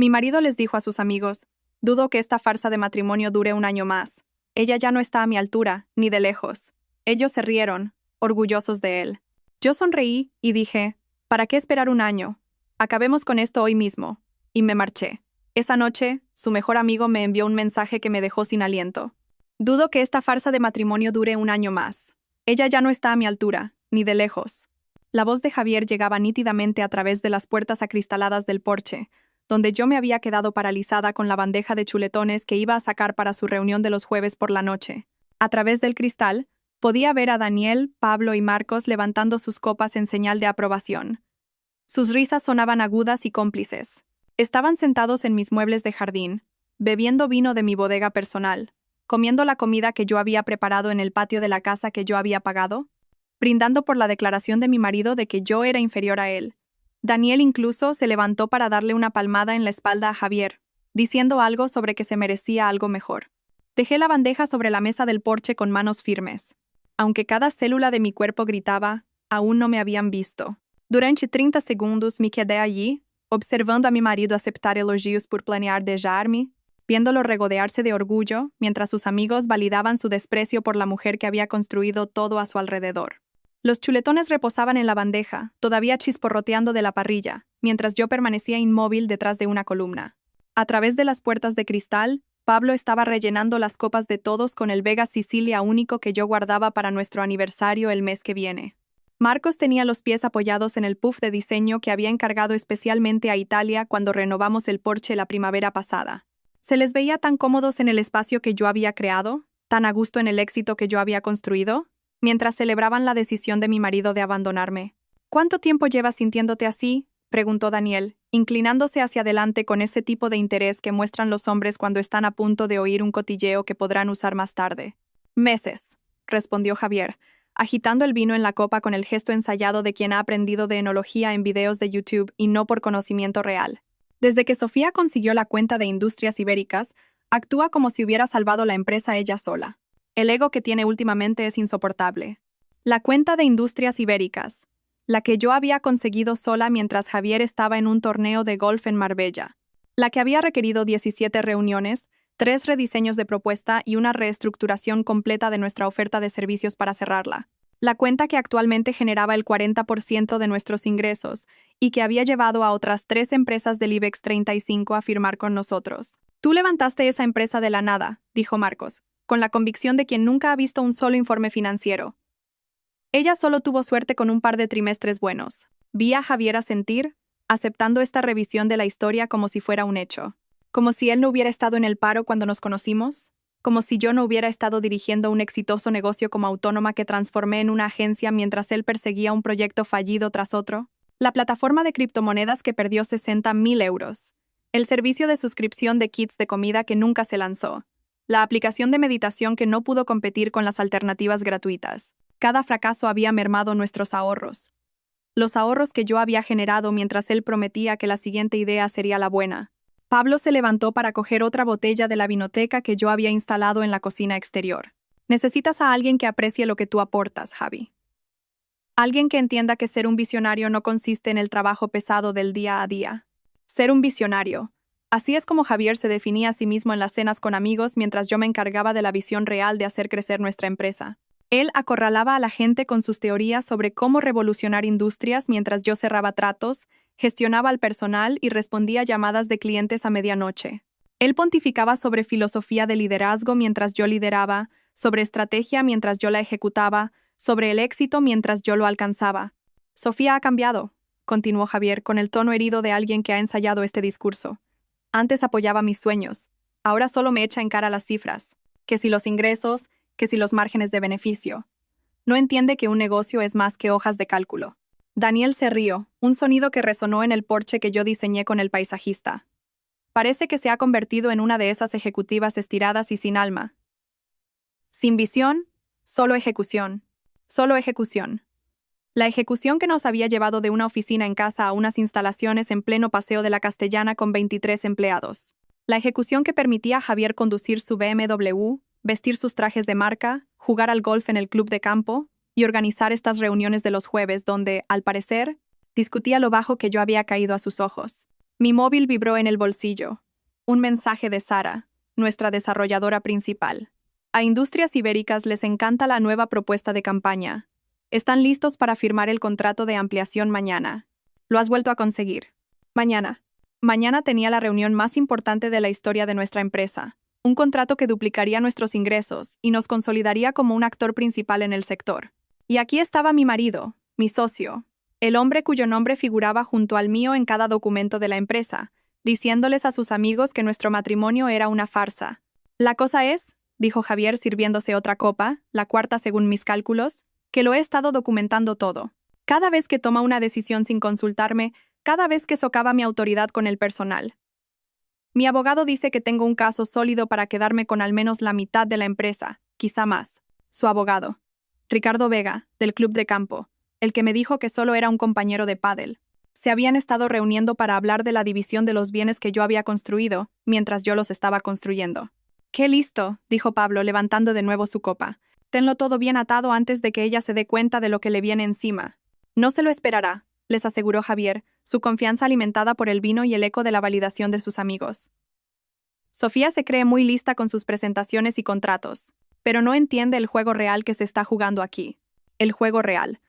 Mi marido les dijo a sus amigos: «Dudo que esta farsa de matrimonio dure un año más. Ella ya no está a mi altura, ni de lejos». Ellos se rieron, orgullosos de él. Yo sonreí y dije: «¿Para qué esperar un año? Acabemos con esto hoy mismo». Y me marché. Esa noche, su mejor amigo me envió un mensaje que me dejó sin aliento. «Dudo que esta farsa de matrimonio dure un año más. Ella ya no está a mi altura, ni de lejos». La voz de Javier llegaba nítidamente a través de las puertas acristaladas del porche, donde yo me había quedado paralizada con la bandeja de chuletones que iba a sacar para su reunión de los jueves por la noche. A través del cristal, podía ver a Daniel, Pablo y Marcos levantando sus copas en señal de aprobación. Sus risas sonaban agudas y cómplices. Estaban sentados en mis muebles de jardín, bebiendo vino de mi bodega personal, comiendo la comida que yo había preparado en el patio de la casa que yo había pagado, brindando por la declaración de mi marido de que yo era inferior a él. Daniel incluso se levantó para darle una palmada en la espalda a Javier, diciendo algo sobre que se merecía algo mejor. Dejé la bandeja sobre la mesa del porche con manos firmes. Aunque cada célula de mi cuerpo gritaba, aún no me habían visto. Durante 30 segundos me quedé allí, observando a mi marido aceptar elogios por planear dejarme, viéndolo regodearse de orgullo, mientras sus amigos validaban su desprecio por la mujer que había construido todo a su alrededor. Los chuletones reposaban en la bandeja, todavía chisporroteando de la parrilla, mientras yo permanecía inmóvil detrás de una columna. A través de las puertas de cristal, Pablo estaba rellenando las copas de todos con el Vega Sicilia único que yo guardaba para nuestro aniversario el mes que viene. Marcos tenía los pies apoyados en el puff de diseño que había encargado especialmente a Italia cuando renovamos el porche la primavera pasada. Se les veía tan cómodos en el espacio que yo había creado, tan a gusto en el éxito que yo había construido, mientras celebraban la decisión de mi marido de abandonarme. «¿Cuánto tiempo llevas sintiéndote así?», preguntó Daniel, inclinándose hacia adelante con ese tipo de interés que muestran los hombres cuando están a punto de oír un cotilleo que podrán usar más tarde. «Meses», respondió Javier, agitando el vino en la copa con el gesto ensayado de quien ha aprendido de enología en videos de YouTube y no por conocimiento real. Desde que Sofía consiguió la cuenta de Industrias Ibéricas, actúa como si hubiera salvado la empresa ella sola. El ego que tiene últimamente es insoportable. La cuenta de Industrias Ibéricas, la que yo había conseguido sola mientras Javier estaba en un torneo de golf en Marbella, la que había requerido 17 reuniones, 3 rediseños de propuesta y una reestructuración completa de nuestra oferta de servicios para cerrarla. La cuenta que actualmente generaba el 40% de nuestros ingresos y que había llevado a otras 3 empresas del IBEX 35 a firmar con nosotros. «Tú levantaste esa empresa de la nada», dijo Marcos, con la convicción de quien nunca ha visto un solo informe financiero. Ella solo tuvo suerte con un par de trimestres buenos. Vi a Javier asentir, aceptando esta revisión de la historia como si fuera un hecho. Como si él no hubiera estado en el paro cuando nos conocimos, como si yo no hubiera estado dirigiendo un exitoso negocio como autónoma que transformé en una agencia mientras él perseguía un proyecto fallido tras otro. La plataforma de criptomonedas que perdió 60.000 euros. El servicio de suscripción de kits de comida que nunca se lanzó. La aplicación de meditación que no pudo competir con las alternativas gratuitas. Cada fracaso había mermado nuestros ahorros. Los ahorros que yo había generado mientras él prometía que la siguiente idea sería la buena. Pablo se levantó para coger otra botella de la vinoteca que yo había instalado en la cocina exterior. «Necesitas a alguien que aprecie lo que tú aportas, Javi. Alguien que entienda que ser un visionario no consiste en el trabajo pesado del día a día. Ser un visionario». Así es como Javier se definía a sí mismo en las cenas con amigos mientras yo me encargaba de la visión real de hacer crecer nuestra empresa. Él acorralaba a la gente con sus teorías sobre cómo revolucionar industrias mientras yo cerraba tratos, gestionaba al personal y respondía llamadas de clientes a medianoche. Él pontificaba sobre filosofía de liderazgo mientras yo lideraba, sobre estrategia mientras yo la ejecutaba, sobre el éxito mientras yo lo alcanzaba. «Sofía ha cambiado», continuó Javier con el tono herido de alguien que ha ensayado este discurso. «Antes apoyaba mis sueños. Ahora solo me echa en cara las cifras. Que si los ingresos, que si los márgenes de beneficio. No entiende que un negocio es más que hojas de cálculo». Daniel se rió, un sonido que resonó en el porche que yo diseñé con el paisajista. Parece que se ha convertido en una de esas ejecutivas estiradas y sin alma. Sin visión, solo ejecución. Solo ejecución. La ejecución que nos había llevado de una oficina en casa a unas instalaciones en pleno Paseo de la Castellana con 23 empleados. La ejecución que permitía a Javier conducir su BMW, vestir sus trajes de marca, jugar al golf en el club de campo y organizar estas reuniones de los jueves donde, al parecer, discutía lo bajo que yo había caído a sus ojos. Mi móvil vibró en el bolsillo. Un mensaje de Sara, nuestra desarrolladora principal. A Industrias Ibéricas les encanta la nueva propuesta de campaña. Están listos para firmar el contrato de ampliación mañana. Lo has vuelto a conseguir. Mañana. Mañana tenía la reunión más importante de la historia de nuestra empresa. Un contrato que duplicaría nuestros ingresos y nos consolidaría como un actor principal en el sector. Y aquí estaba mi marido, mi socio, el hombre cuyo nombre figuraba junto al mío en cada documento de la empresa, diciéndoles a sus amigos que nuestro matrimonio era una farsa. La cosa es, dijo Javier sirviéndose otra copa, la cuarta según mis cálculos, que lo he estado documentando todo. Cada vez que toma una decisión sin consultarme, cada vez que socava mi autoridad con el personal. Mi abogado dice que tengo un caso sólido para quedarme con al menos la mitad de la empresa, quizá más. Su abogado. Ricardo Vega, del Club de Campo, el que me dijo que solo era un compañero de pádel. Se habían estado reuniendo para hablar de la división de los bienes que yo había construido, mientras yo los estaba construyendo. «¡Qué listo!», dijo Pablo, levantando de nuevo su copa. «Tenlo todo bien atado antes de que ella se dé cuenta de lo que le viene encima». «No se lo esperará», les aseguró Javier, su confianza alimentada por el vino y el eco de la validación de sus amigos. Sofía se cree muy lista con sus presentaciones y contratos, pero no entiende el juego real que se está jugando aquí. El juego real.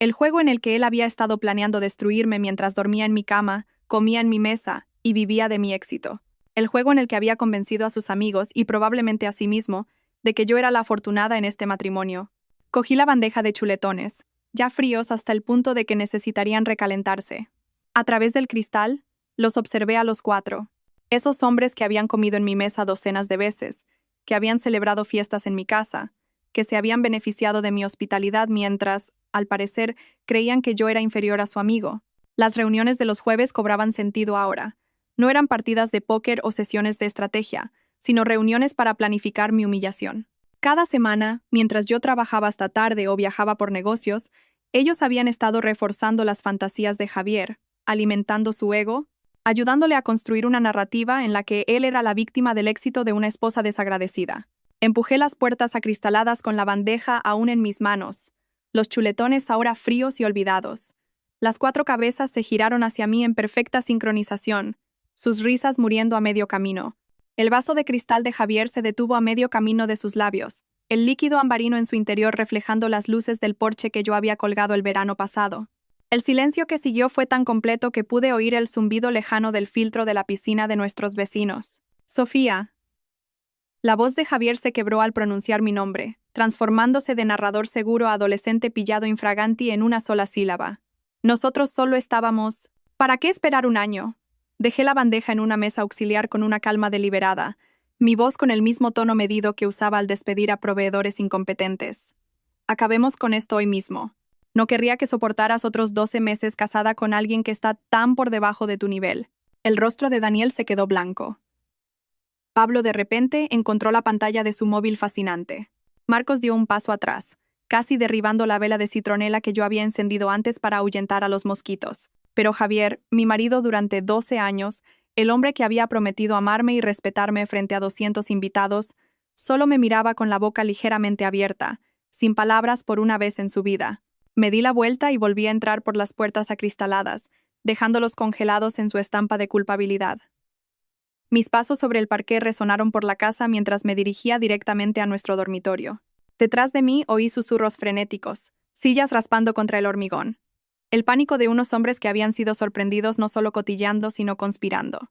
El juego en el que él había estado planeando destruirme mientras dormía en mi cama, comía en mi mesa y vivía de mi éxito. El juego en el que había convencido a sus amigos y probablemente a sí mismo de que yo era la afortunada en este matrimonio. Cogí la bandeja de chuletones, ya fríos hasta el punto de que necesitarían recalentarse. A través del cristal, los observé a los cuatro. Esos hombres que habían comido en mi mesa docenas de veces, que habían celebrado fiestas en mi casa, que se habían beneficiado de mi hospitalidad mientras, al parecer, creían que yo era inferior a su amigo. Las reuniones de los jueves cobraban sentido ahora. No eran partidas de póker o sesiones de estrategia, sino reuniones para planificar mi humillación. Cada semana, mientras yo trabajaba hasta tarde o viajaba por negocios, ellos habían estado reforzando las fantasías de Javier, alimentando su ego, ayudándole a construir una narrativa en la que él era la víctima del éxito de una esposa desagradecida. Empujé las puertas acristaladas con la bandeja aún en mis manos, los chuletones ahora fríos y olvidados. Las cuatro cabezas se giraron hacia mí en perfecta sincronización, sus risas muriendo a medio camino. El vaso de cristal de Javier se detuvo a medio camino de sus labios, el líquido ambarino en su interior reflejando las luces del porche que yo había colgado el verano pasado. El silencio que siguió fue tan completo que pude oír el zumbido lejano del filtro de la piscina de nuestros vecinos. «Sofía». La voz de Javier se quebró al pronunciar mi nombre, transformándose de narrador seguro a adolescente pillado infraganti en una sola sílaba. Nosotros solo estábamos... ¿Para qué esperar un año? Dejé la bandeja en una mesa auxiliar con una calma deliberada, mi voz con el mismo tono medido que usaba al despedir a proveedores incompetentes. Acabemos con esto hoy mismo. No querría que soportaras otros 12 meses casada con alguien que está tan por debajo de tu nivel. El rostro de Daniel se quedó blanco. Pablo de repente encontró la pantalla de su móvil fascinante. Marcos dio un paso atrás, casi derribando la vela de citronela que yo había encendido antes para ahuyentar a los mosquitos. Pero Javier, mi marido durante 12 años, el hombre que había prometido amarme y respetarme frente a 200 invitados, solo me miraba con la boca ligeramente abierta, sin palabras por una vez en su vida. Me di la vuelta y volví a entrar por las puertas acristaladas, dejándolos congelados en su estampa de culpabilidad. Mis pasos sobre el parqué resonaron por la casa mientras me dirigía directamente a nuestro dormitorio. Detrás de mí oí susurros frenéticos, sillas raspando contra el hormigón. El pánico de unos hombres que habían sido sorprendidos no solo cotilleando, sino conspirando.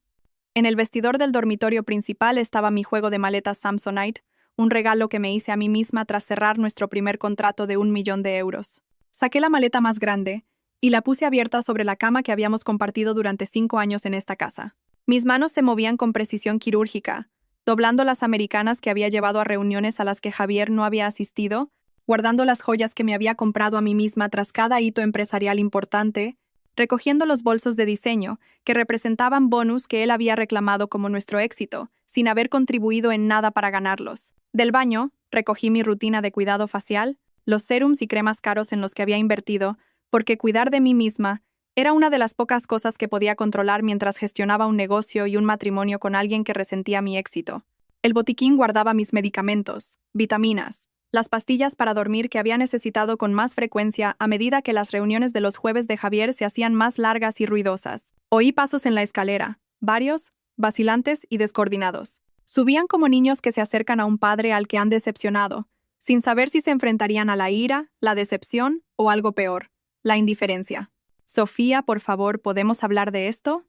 En el vestidor del dormitorio principal estaba mi juego de maletas Samsonite, un regalo que me hice a mí misma tras cerrar nuestro primer contrato de 1 millón de euros. Saqué la maleta más grande y la puse abierta sobre la cama que habíamos compartido durante 5 años en esta casa. Mis manos se movían con precisión quirúrgica, doblando las americanas que había llevado a reuniones a las que Javier no había asistido, guardando las joyas que me había comprado a mí misma tras cada hito empresarial importante, recogiendo los bolsos de diseño que representaban bonus que él había reclamado como nuestro éxito, sin haber contribuido en nada para ganarlos. Del baño, recogí mi rutina de cuidado facial, los serums y cremas caros en los que había invertido, porque cuidar de mí misma era una de las pocas cosas que podía controlar mientras gestionaba un negocio y un matrimonio con alguien que resentía mi éxito. El botiquín guardaba mis medicamentos, vitaminas, las pastillas para dormir que había necesitado con más frecuencia a medida que las reuniones de los jueves de Javier se hacían más largas y ruidosas. Oí pasos en la escalera, varios, vacilantes y descoordinados. Subían como niños que se acercan a un padre al que han decepcionado, sin saber si se enfrentarían a la ira, la decepción o algo peor, la indiferencia. Sofía, por favor, ¿podemos hablar de esto?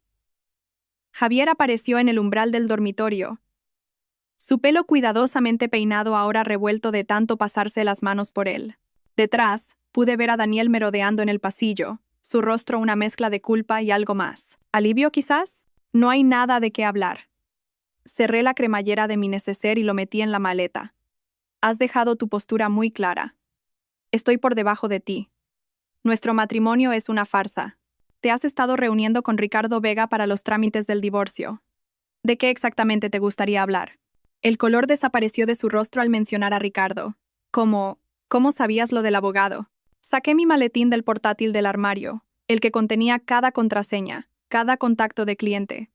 Javier apareció en el umbral del dormitorio. Su pelo cuidadosamente peinado ahora revuelto de tanto pasarse las manos por él. Detrás, pude ver a Daniel merodeando en el pasillo, su rostro una mezcla de culpa y algo más. ¿Alivio quizás? No hay nada de qué hablar. Cerré la cremallera de mi neceser y lo metí en la maleta. Has dejado tu postura muy clara. Estoy por debajo de ti. Nuestro matrimonio es una farsa. Te has estado reuniendo con Ricardo Vega para los trámites del divorcio. ¿De qué exactamente te gustaría hablar? El color desapareció de su rostro al mencionar a Ricardo. ¿Cómo sabías lo del abogado? Saqué mi maletín del portátil del armario, el que contenía cada contraseña, cada contacto de cliente,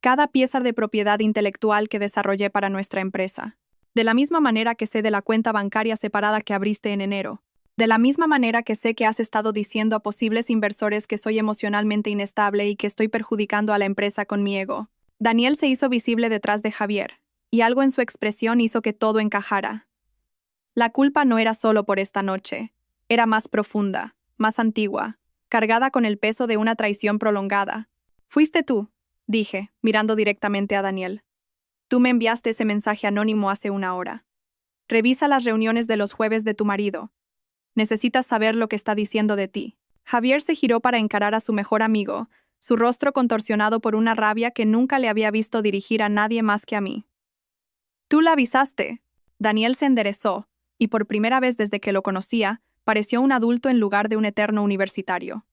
cada pieza de propiedad intelectual que desarrollé para nuestra empresa. De la misma manera que sé de la cuenta bancaria separada que abriste en enero. De la misma manera que sé que has estado diciendo a posibles inversores que soy emocionalmente inestable y que estoy perjudicando a la empresa con mi ego. Daniel se hizo visible detrás de Javier, y algo en su expresión hizo que todo encajara. La culpa no era solo por esta noche. Era más profunda, más antigua, cargada con el peso de una traición prolongada. Fuiste tú, dije, mirando directamente a Daniel. Tú me enviaste ese mensaje anónimo hace una hora. Revisa las reuniones de los jueves de tu marido. Necesitas saber lo que está diciendo de ti. Javier se giró para encarar a su mejor amigo, su rostro contorsionado por una rabia que nunca le había visto dirigir a nadie más que a mí. Tú la avisaste. Daniel se enderezó, y por primera vez desde que lo conocía, pareció un adulto en lugar de un eterno universitario.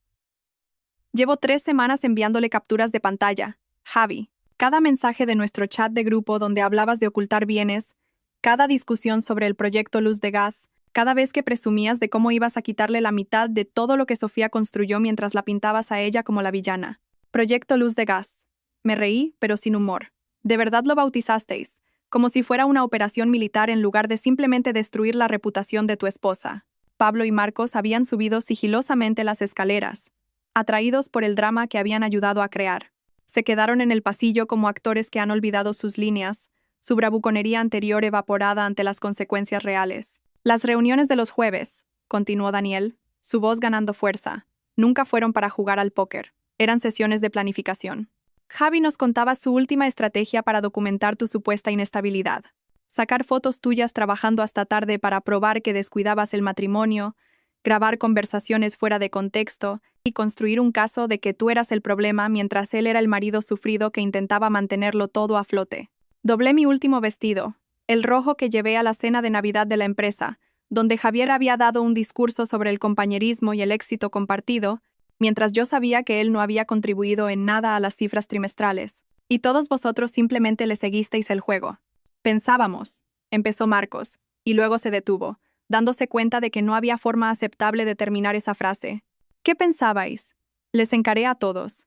Llevo 3 semanas enviándole capturas de pantalla, Javi. Cada mensaje de nuestro chat de grupo donde hablabas de ocultar bienes, cada discusión sobre el proyecto Luz de Gas, cada vez que presumías de cómo ibas a quitarle la mitad de todo lo que Sofía construyó mientras la pintabas a ella como la villana. Proyecto Luz de Gas. Me reí, pero sin humor. ¿De verdad lo bautizasteis? Como si fuera una operación militar en lugar de simplemente destruir la reputación de tu esposa. Pablo y Marcos habían subido sigilosamente las escaleras, atraídos por el drama que habían ayudado a crear. Se quedaron en el pasillo como actores que han olvidado sus líneas, su bravuconería anterior evaporada ante las consecuencias reales. Las reuniones de los jueves, continuó Daniel, su voz ganando fuerza, nunca fueron para jugar al póker, eran sesiones de planificación. Javi nos contaba su última estrategia para documentar tu supuesta inestabilidad. Sacar fotos tuyas trabajando hasta tarde para probar que descuidabas el matrimonio, grabar conversaciones fuera de contexto y construir un caso de que tú eras el problema mientras él era el marido sufrido que intentaba mantenerlo todo a flote. Doblé mi último vestido, el rojo que llevé a la cena de Navidad de la empresa, donde Javier había dado un discurso sobre el compañerismo y el éxito compartido, mientras yo sabía que él no había contribuido en nada a las cifras trimestrales. Y todos vosotros simplemente le seguisteis el juego. Pensábamos, empezó Marcos, y luego se detuvo, dándose cuenta de que no había forma aceptable de terminar esa frase. ¿Qué pensabais? Les encaré a todos.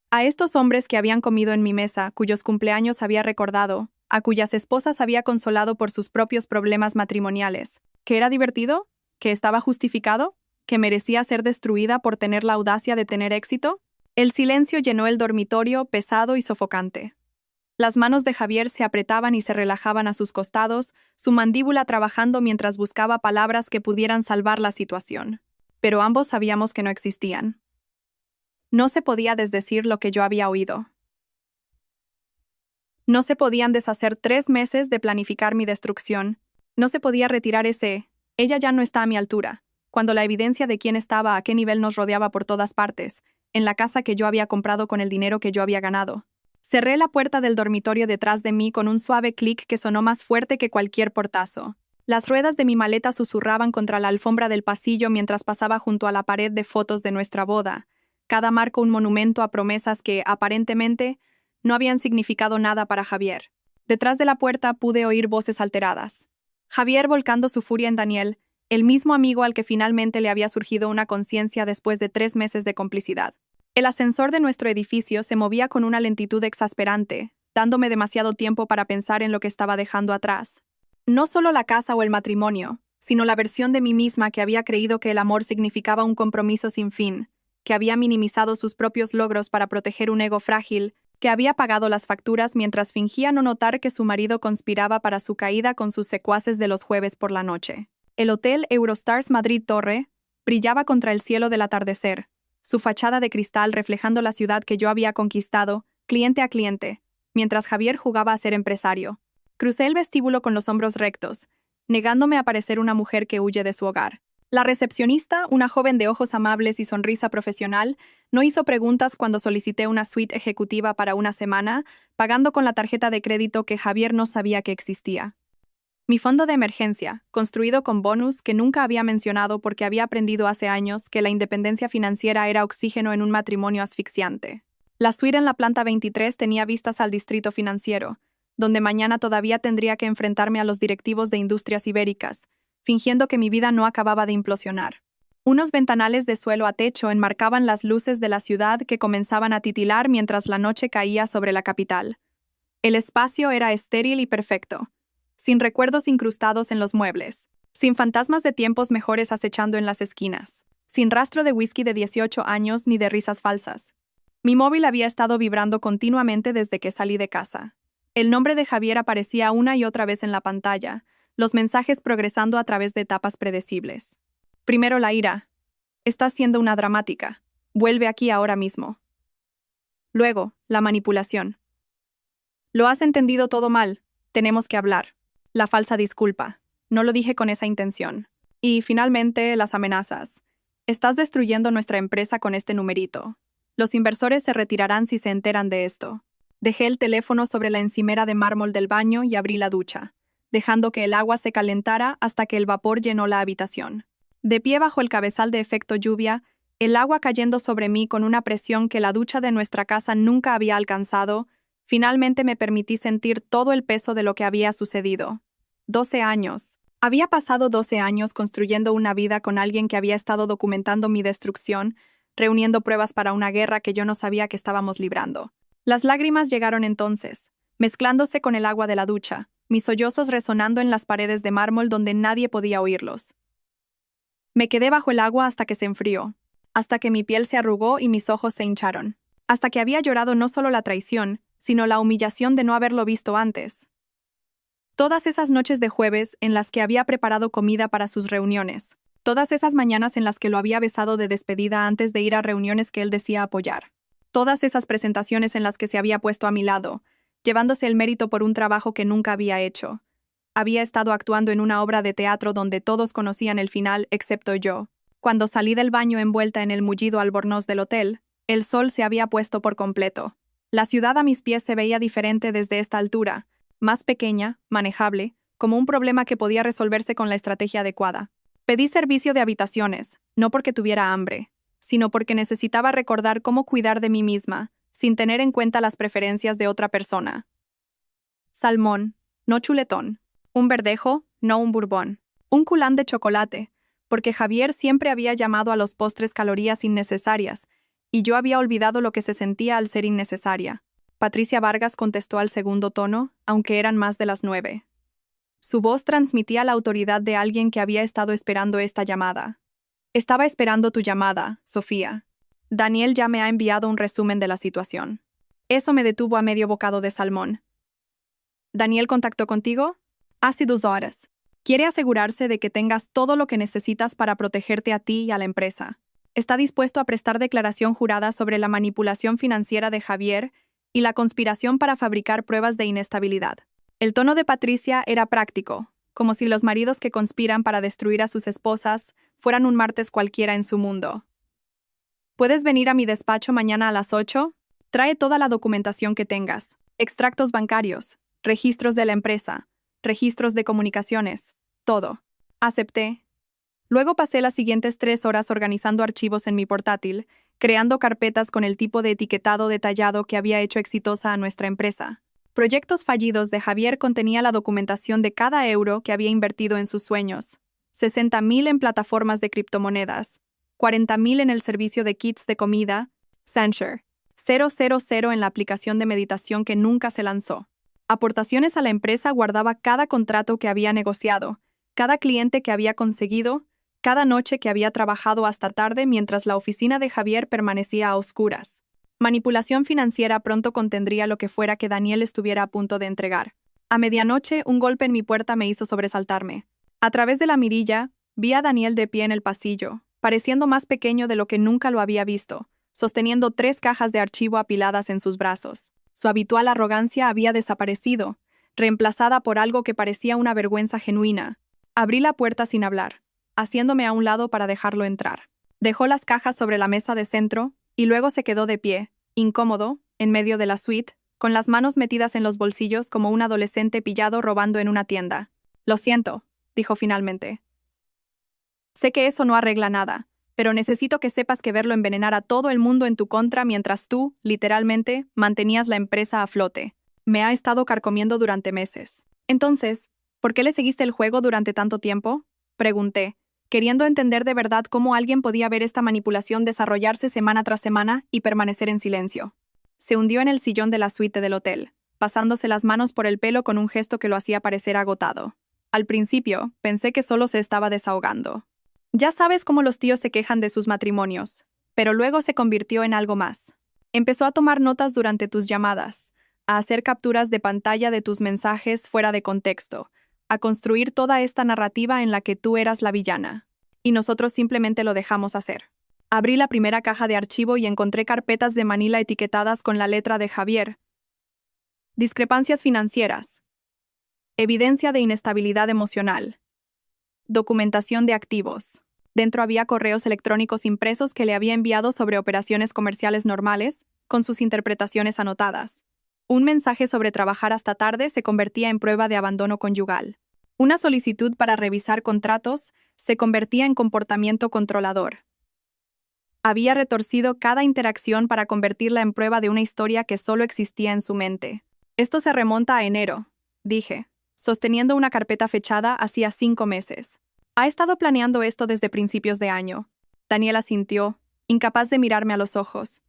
A estos hombres que habían comido en mi mesa, cuyos cumpleaños había recordado, a cuyas esposas había consolado por sus propios problemas matrimoniales. ¿Que era divertido? ¿Que estaba justificado? ¿Que merecía ser destruida por tener la audacia de tener éxito? El silencio llenó el dormitorio, pesado y sofocante. Las manos de Javier se apretaban y se relajaban a sus costados, su mandíbula trabajando mientras buscaba palabras que pudieran salvar la situación. Pero ambos sabíamos que no existían. No se podía desdecir lo que yo había oído. No se podían deshacer 3 meses de planificar mi destrucción. No se podía retirar ese «ella ya no está a mi altura», cuando la evidencia de quién estaba a qué nivel nos rodeaba por todas partes, en la casa que yo había comprado con el dinero que yo había ganado. Cerré la puerta del dormitorio detrás de mí con un suave clic que sonó más fuerte que cualquier portazo. Las ruedas de mi maleta susurraban contra la alfombra del pasillo mientras pasaba junto a la pared de fotos de nuestra boda, cada marco un monumento a promesas que, aparentemente, no habían significado nada para Javier. Detrás de la puerta pude oír voces alteradas. Javier volcando su furia en Daniel, el mismo amigo al que finalmente le había surgido una conciencia después de 3 meses de complicidad. El ascensor de nuestro edificio se movía con una lentitud exasperante, dándome demasiado tiempo para pensar en lo que estaba dejando atrás. No solo la casa o el matrimonio, sino la versión de mí misma que había creído que el amor significaba un compromiso sin fin, que había minimizado sus propios logros para proteger un ego frágil, que había pagado las facturas mientras fingía no notar que su marido conspiraba para su caída con sus secuaces de los jueves por la noche. El Hotel Eurostars Madrid Torre brillaba contra el cielo del atardecer, su fachada de cristal reflejando la ciudad que yo había conquistado, cliente a cliente, mientras Javier jugaba a ser empresario. Crucé el vestíbulo con los hombros rectos, negándome a parecer una mujer que huye de su hogar. La recepcionista, una joven de ojos amables y sonrisa profesional, no hizo preguntas cuando solicité una suite ejecutiva para una semana, pagando con la tarjeta de crédito que Javier no sabía que existía. Mi fondo de emergencia, construido con bonus que nunca había mencionado porque había aprendido hace años que la independencia financiera era oxígeno en un matrimonio asfixiante. La suite en la planta 23 tenía vistas al distrito financiero, donde mañana todavía tendría que enfrentarme a los directivos de Industrias Ibéricas, fingiendo que mi vida no acababa de implosionar. Unos ventanales de suelo a techo enmarcaban las luces de la ciudad que comenzaban a titilar mientras la noche caía sobre la capital. El espacio era estéril y perfecto, sin recuerdos incrustados en los muebles, sin fantasmas de tiempos mejores acechando en las esquinas, sin rastro de whisky de 18 años ni de risas falsas. Mi móvil había estado vibrando continuamente desde que salí de casa. El nombre de Javier aparecía una y otra vez en la pantalla, los mensajes progresando a través de etapas predecibles. Primero la ira. Estás siendo una dramática. Vuelve aquí ahora mismo. Luego, la manipulación. Lo has entendido todo mal. Tenemos que hablar. La falsa disculpa. No lo dije con esa intención. Y, finalmente, las amenazas. Estás destruyendo nuestra empresa con este numerito. Los inversores se retirarán si se enteran de esto. Dejé el teléfono sobre la encimera de mármol del baño y abrí la ducha, dejando que el agua se calentara hasta que el vapor llenó la habitación. De pie bajo el cabezal de efecto lluvia, el agua cayendo sobre mí con una presión que la ducha de nuestra casa nunca había alcanzado, finalmente me permití sentir todo el peso de lo que había sucedido. 12 años. Había pasado 12 años construyendo una vida con alguien que había estado documentando mi destrucción, reuniendo pruebas para una guerra que yo no sabía que estábamos librando. Las lágrimas llegaron entonces, mezclándose con el agua de la ducha, mis sollozos resonando en las paredes de mármol donde nadie podía oírlos. Me quedé bajo el agua hasta que se enfrió, hasta que mi piel se arrugó y mis ojos se hincharon, hasta que había llorado no solo la traición, sino la humillación de no haberlo visto antes. Todas esas noches de jueves en las que había preparado comida para sus reuniones, todas esas mañanas en las que lo había besado de despedida antes de ir a reuniones que él decía apoyar. Todas esas presentaciones en las que se había puesto a mi lado, llevándose el mérito por un trabajo que nunca había hecho. Había estado actuando en una obra de teatro donde todos conocían el final excepto yo. Cuando salí del baño envuelta en el mullido albornoz del hotel, el sol se había puesto por completo. La ciudad a mis pies se veía diferente desde esta altura, más pequeña, manejable, como un problema que podía resolverse con la estrategia adecuada. Pedí servicio de habitaciones, no porque tuviera hambre, sino porque necesitaba recordar cómo cuidar de mí misma, sin tener en cuenta las preferencias de otra persona. Salmón, no chuletón. Un verdejo, no un bourbon. Un culán de chocolate, porque Javier siempre había llamado a los postres calorías innecesarias, y yo había olvidado lo que se sentía al ser innecesaria. Patricia Vargas contestó al segundo tono, aunque eran más de las 9. Su voz transmitía la autoridad de alguien que había estado esperando esta llamada. Estaba esperando tu llamada, Sofía. Daniel ya me ha enviado un resumen de la situación. Eso me detuvo a medio bocado de salmón. ¿Daniel contactó contigo? Hace 2 horas. Quiere asegurarse de que tengas todo lo que necesitas para protegerte a ti y a la empresa. Está dispuesto a prestar declaración jurada sobre la manipulación financiera de Javier y la conspiración para fabricar pruebas de inestabilidad. El tono de Patricia era práctico, como si los maridos que conspiran para destruir a sus esposas fueran un martes cualquiera en su mundo. ¿Puedes venir a mi despacho mañana a las 8? Trae toda la documentación que tengas, extractos bancarios, registros de la empresa, registros de comunicaciones, todo. Acepté. Luego pasé las siguientes 3 horas organizando archivos en mi portátil, creando carpetas con el tipo de etiquetado detallado que había hecho exitosa a nuestra empresa. Proyectos fallidos de Javier contenía la documentación de cada euro que había invertido en sus sueños. 60,000 en plataformas de criptomonedas, 40,000 en el servicio de kits de comida, Sancher, 000 en la aplicación de meditación que nunca se lanzó. Aportaciones a la empresa guardaba cada contrato que había negociado, cada cliente que había conseguido, cada noche que había trabajado hasta tarde mientras la oficina de Javier permanecía a oscuras. Manipulación financiera pronto contendría lo que fuera que Daniel estuviera a punto de entregar. A medianoche, un golpe en mi puerta me hizo sobresaltarme. A través de la mirilla, vi a Daniel de pie en el pasillo, pareciendo más pequeño de lo que nunca lo había visto, sosteniendo 3 cajas de archivo apiladas en sus brazos. Su habitual arrogancia había desaparecido, reemplazada por algo que parecía una vergüenza genuina. Abrí la puerta sin hablar, haciéndome a un lado para dejarlo entrar. Dejó las cajas sobre la mesa de centro y luego se quedó de pie, incómodo, en medio de la suite, con las manos metidas en los bolsillos como un adolescente pillado robando en una tienda. «Lo siento», dijo finalmente. «Sé que eso no arregla nada, pero necesito que sepas que verlo envenenar a todo el mundo en tu contra mientras tú, literalmente, mantenías la empresa a flote. Me ha estado carcomiendo durante meses». «Entonces, ¿por qué le seguiste el juego durante tanto tiempo?», pregunté, queriendo entender de verdad cómo alguien podía ver esta manipulación desarrollarse semana tras semana y permanecer en silencio. Se hundió en el sillón de la suite del hotel, pasándose las manos por el pelo con un gesto que lo hacía parecer agotado. Al principio, pensé que solo se estaba desahogando. Ya sabes cómo los tíos se quejan de sus matrimonios, pero luego se convirtió en algo más. Empezó a tomar notas durante tus llamadas, a hacer capturas de pantalla de tus mensajes fuera de contexto, a construir toda esta narrativa en la que tú eras la villana. Y nosotros simplemente lo dejamos hacer. Abrí la primera caja de archivo y encontré carpetas de manila etiquetadas con la letra de Javier. Discrepancias financieras. Evidencia de inestabilidad emocional. Documentación de activos. Dentro había correos electrónicos impresos que le había enviado sobre operaciones comerciales normales, con sus interpretaciones anotadas. Un mensaje sobre trabajar hasta tarde se convertía en prueba de abandono conyugal. Una solicitud para revisar contratos se convertía en comportamiento controlador. Había retorcido cada interacción para convertirla en prueba de una historia que solo existía en su mente. «Esto se remonta a enero», dije, sosteniendo una carpeta fechada hacía 5 meses. «Ha estado planeando esto desde principios de año». Daniel asintió, incapaz de mirarme a los ojos.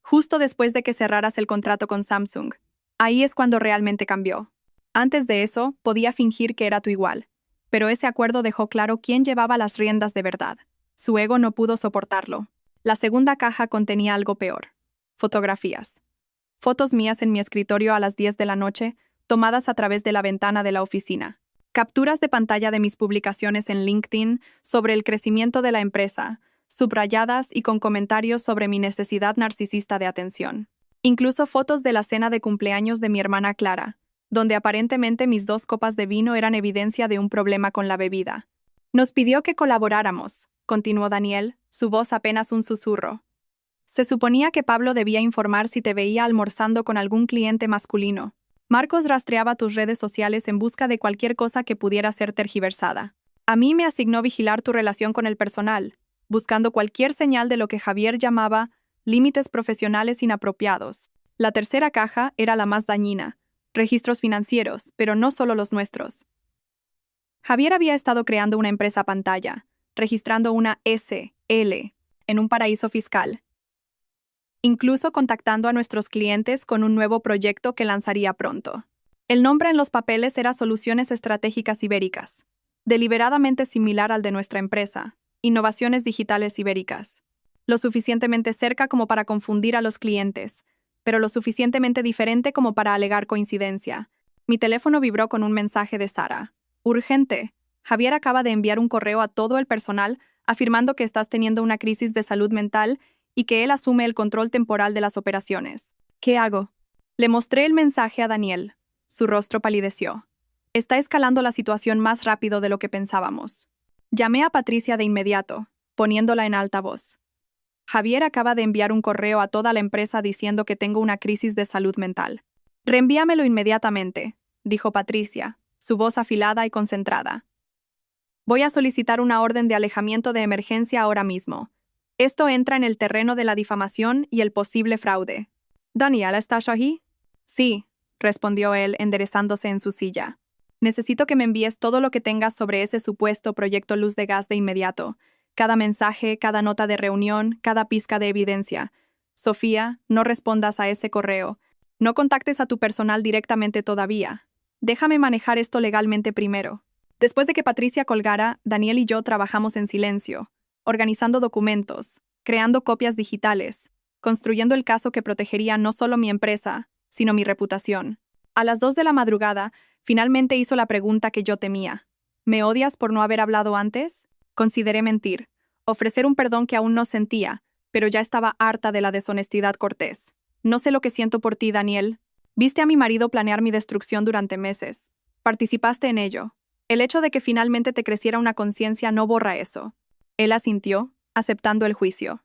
«Justo después de que cerraras el contrato con Samsung. Ahí es cuando realmente cambió. Antes de eso, podía fingir que era tu igual. Pero ese acuerdo dejó claro quién llevaba las riendas de verdad. Su ego no pudo soportarlo». La segunda caja contenía algo peor. Fotografías. Fotos mías en mi escritorio a las 10 de la noche, tomadas a través de la ventana de la oficina. Capturas de pantalla de mis publicaciones en LinkedIn sobre el crecimiento de la empresa, subrayadas y con comentarios sobre mi necesidad narcisista de atención. Incluso fotos de la cena de cumpleaños de mi hermana Clara, donde aparentemente mis 2 copas de vino eran evidencia de un problema con la bebida. «Nos pidió que colaboráramos», continuó Daniel, su voz apenas un susurro. «Se suponía que Pablo debía informar si te veía almorzando con algún cliente masculino. Marcos rastreaba tus redes sociales en busca de cualquier cosa que pudiera ser tergiversada. A mí me asignó vigilar tu relación con el personal, buscando cualquier señal de lo que Javier llamaba límites profesionales inapropiados. La tercera caja era la más dañina, registros financieros, pero no solo los nuestros. Javier había estado creando una empresa pantalla, registrando una SL en un paraíso fiscal, incluso contactando a nuestros clientes con un nuevo proyecto que lanzaría pronto. El nombre en los papeles era Soluciones Estratégicas Ibéricas, deliberadamente similar al de nuestra empresa, Innovaciones Digitales Ibéricas. Lo suficientemente cerca como para confundir a los clientes, pero lo suficientemente diferente como para alegar coincidencia. Mi teléfono vibró con un mensaje de Sara. «Urgente. Javier acaba de enviar un correo a todo el personal afirmando que estás teniendo una crisis de salud mental y que él asume el control temporal de las operaciones. ¿Qué hago?». Le mostré el mensaje a Daniel. Su rostro palideció. «Está escalando la situación más rápido de lo que pensábamos». Llamé a Patricia de inmediato, poniéndola en altavoz. «Javier acaba de enviar un correo a toda la empresa diciendo que tengo una crisis de salud mental». «Reenvíamelo inmediatamente», dijo Patricia, su voz afilada y concentrada. «Voy a solicitar una orden de alejamiento de emergencia ahora mismo. Esto entra en el terreno de la difamación y el posible fraude». «Daniel, ¿estás ahí?». «Sí», respondió él, enderezándose en su silla. «Necesito que me envíes todo lo que tengas sobre ese supuesto proyecto Luz de Gas de inmediato. Cada mensaje, cada nota de reunión, cada pizca de evidencia. Sofía, no respondas a ese correo. No contactes a tu personal directamente todavía. Déjame manejar esto legalmente primero. Después de que Patricia colgara, Daniel y yo trabajamos en silencio, organizando documentos, creando copias digitales, construyendo el caso que protegería no solo mi empresa, sino mi reputación. A las 2 de la madrugada, finalmente hizo la pregunta que yo temía. ¿Me odias por no haber hablado antes? Consideré mentir, ofrecer un perdón que aún no sentía, pero ya estaba harta de la deshonestidad cortés. No sé lo que siento por ti, Daniel. Viste a mi marido planear mi destrucción durante meses. Participaste en ello. El hecho de que finalmente te creciera una conciencia no borra eso. Él asintió, aceptando el juicio.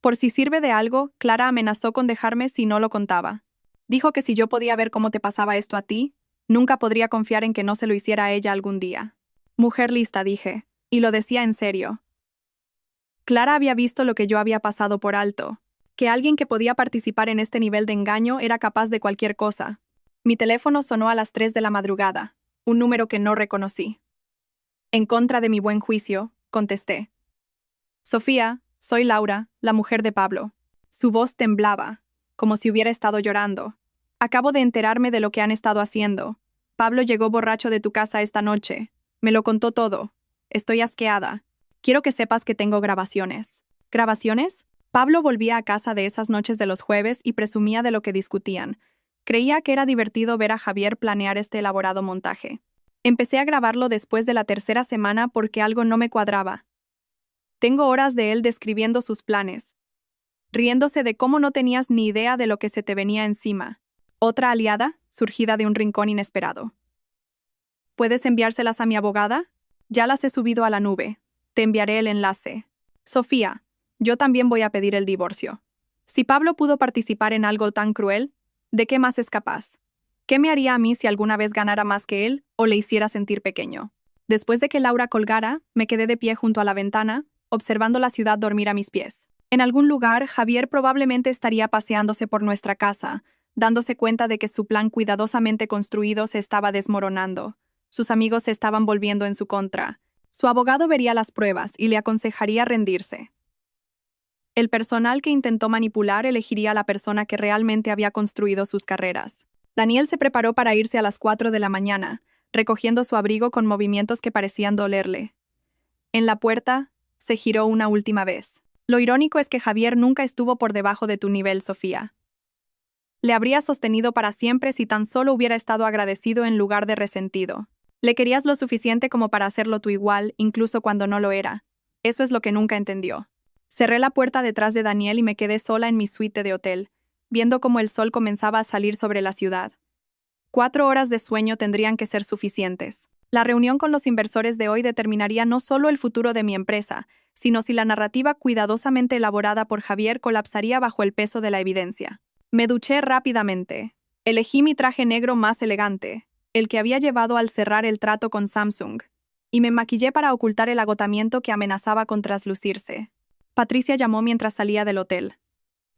Por si sirve de algo, Clara amenazó con dejarme si no lo contaba. Dijo que si yo podía ver cómo te pasaba esto a ti, nunca podría confiar en que no se lo hiciera a ella algún día. Mujer lista, dije, y lo decía en serio. Clara había visto lo que yo había pasado por alto, que alguien que podía participar en este nivel de engaño era capaz de cualquier cosa. Mi teléfono sonó a las 3 de la madrugada, un número que no reconocí. En contra de mi buen juicio, contesté. Sofía, soy Laura, la mujer de Pablo. Su voz temblaba, como si hubiera estado llorando. Acabo de enterarme de lo que han estado haciendo. Pablo llegó borracho de tu casa esta noche. Me lo contó todo. Estoy asqueada. Quiero que sepas que tengo grabaciones. ¿Grabaciones? Pablo volvía a casa de esas noches de los jueves y presumía de lo que discutían. Creía que era divertido ver a Javier planear este elaborado montaje. Empecé a grabarlo después de la tercera semana porque algo no me cuadraba. Tengo horas de él describiendo sus planes, riéndose de cómo no tenías ni idea de lo que se te venía encima. Otra aliada, surgida de un rincón inesperado. ¿Puedes enviárselas a mi abogada? Ya las he subido a la nube. Te enviaré el enlace. Sofía, yo también voy a pedir el divorcio. Si Pablo pudo participar en algo tan cruel, ¿de qué más es capaz? ¿Qué me haría a mí si alguna vez ganara más que él o le hiciera sentir pequeño? Después de que Laura colgara, me quedé de pie junto a la ventana, observando la ciudad dormir a mis pies. En algún lugar, Javier probablemente estaría paseándose por nuestra casa, dándose cuenta de que su plan cuidadosamente construido se estaba desmoronando. Sus amigos se estaban volviendo en su contra. Su abogado vería las pruebas y le aconsejaría rendirse. El personal que intentó manipular elegiría a la persona que realmente había construido sus carreras. Daniel se preparó para irse a las 4 de la mañana, recogiendo su abrigo con movimientos que parecían dolerle. En la puerta, se giró una última vez. Lo irónico es que Javier nunca estuvo por debajo de tu nivel, Sofía. Le habría sostenido para siempre si tan solo hubiera estado agradecido en lugar de resentido. Le querías lo suficiente como para hacerlo tú igual, incluso cuando no lo era. Eso es lo que nunca entendió. Cerré la puerta detrás de Daniel y me quedé sola en mi suite de hotel, viendo cómo el sol comenzaba a salir sobre la ciudad. 4 horas de sueño tendrían que ser suficientes. La reunión con los inversores de hoy determinaría no solo el futuro de mi empresa, sino si la narrativa cuidadosamente elaborada por Javier colapsaría bajo el peso de la evidencia. Me duché rápidamente. Elegí mi traje negro más elegante, el que había llevado al cerrar el trato con Samsung, y me maquillé para ocultar el agotamiento que amenazaba con traslucirse. Patricia llamó mientras salía del hotel.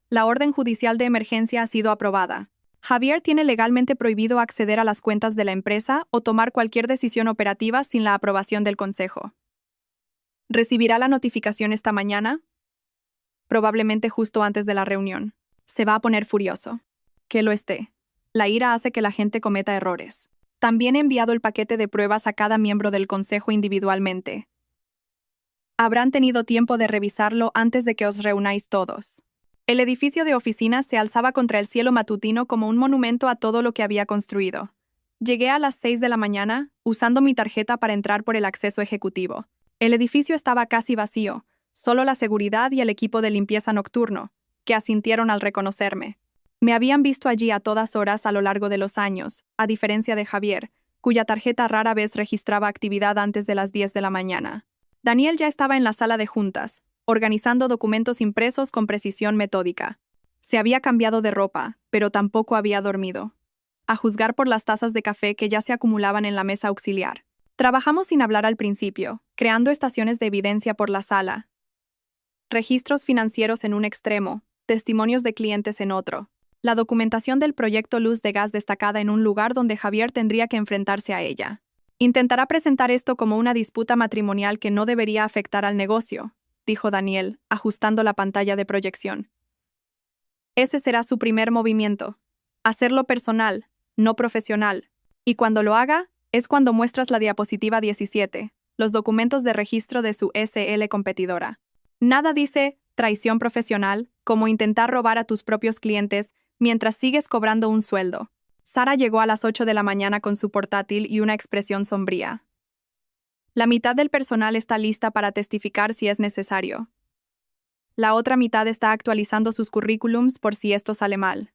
La orden judicial de emergencia ha sido aprobada. Javier tiene legalmente prohibido acceder a las cuentas de la empresa o tomar cualquier decisión operativa sin la aprobación del consejo. ¿Recibirá la notificación esta mañana? Probablemente justo antes de la reunión. Se va a poner furioso. Que lo esté. La ira hace que la gente cometa errores. También he enviado el paquete de pruebas a cada miembro del consejo individualmente. Habrán tenido tiempo de revisarlo antes de que os reunáis todos. El edificio de oficinas se alzaba contra el cielo matutino como un monumento a todo lo que había construido. Llegué a las 6 de la mañana, usando mi tarjeta para entrar por el acceso ejecutivo. El edificio estaba casi vacío, solo la seguridad y el equipo de limpieza nocturno, que asintieron al reconocerme. Me habían visto allí a todas horas a lo largo de los años, a diferencia de Javier, cuya tarjeta rara vez registraba actividad antes de las 10 de la mañana. Daniel ya estaba en la sala de juntas, organizando documentos impresos con precisión metódica. Se había cambiado de ropa, pero tampoco había dormido. A juzgar por las tazas de café que ya se acumulaban en la mesa auxiliar. Trabajamos sin hablar al principio, creando estaciones de evidencia por la sala. Registros financieros en un extremo, testimonios de clientes en otro. La documentación del proyecto Luz de Gas destacada en un lugar donde Javier tendría que enfrentarse a ella. Intentará presentar esto como una disputa matrimonial que no debería afectar al negocio, dijo Daniel, ajustando la pantalla de proyección. Ese será su primer movimiento. Hacerlo personal, no profesional. Y cuando lo haga, es cuando muestras la diapositiva 17, los documentos de registro de su SL competidora. Nada dice traición profesional, como intentar robar a tus propios clientes mientras sigues cobrando un sueldo. Sara llegó a las 8 de la mañana con su portátil y una expresión sombría. La mitad del personal está lista para testificar si es necesario. La otra mitad está actualizando sus currículums por si esto sale mal.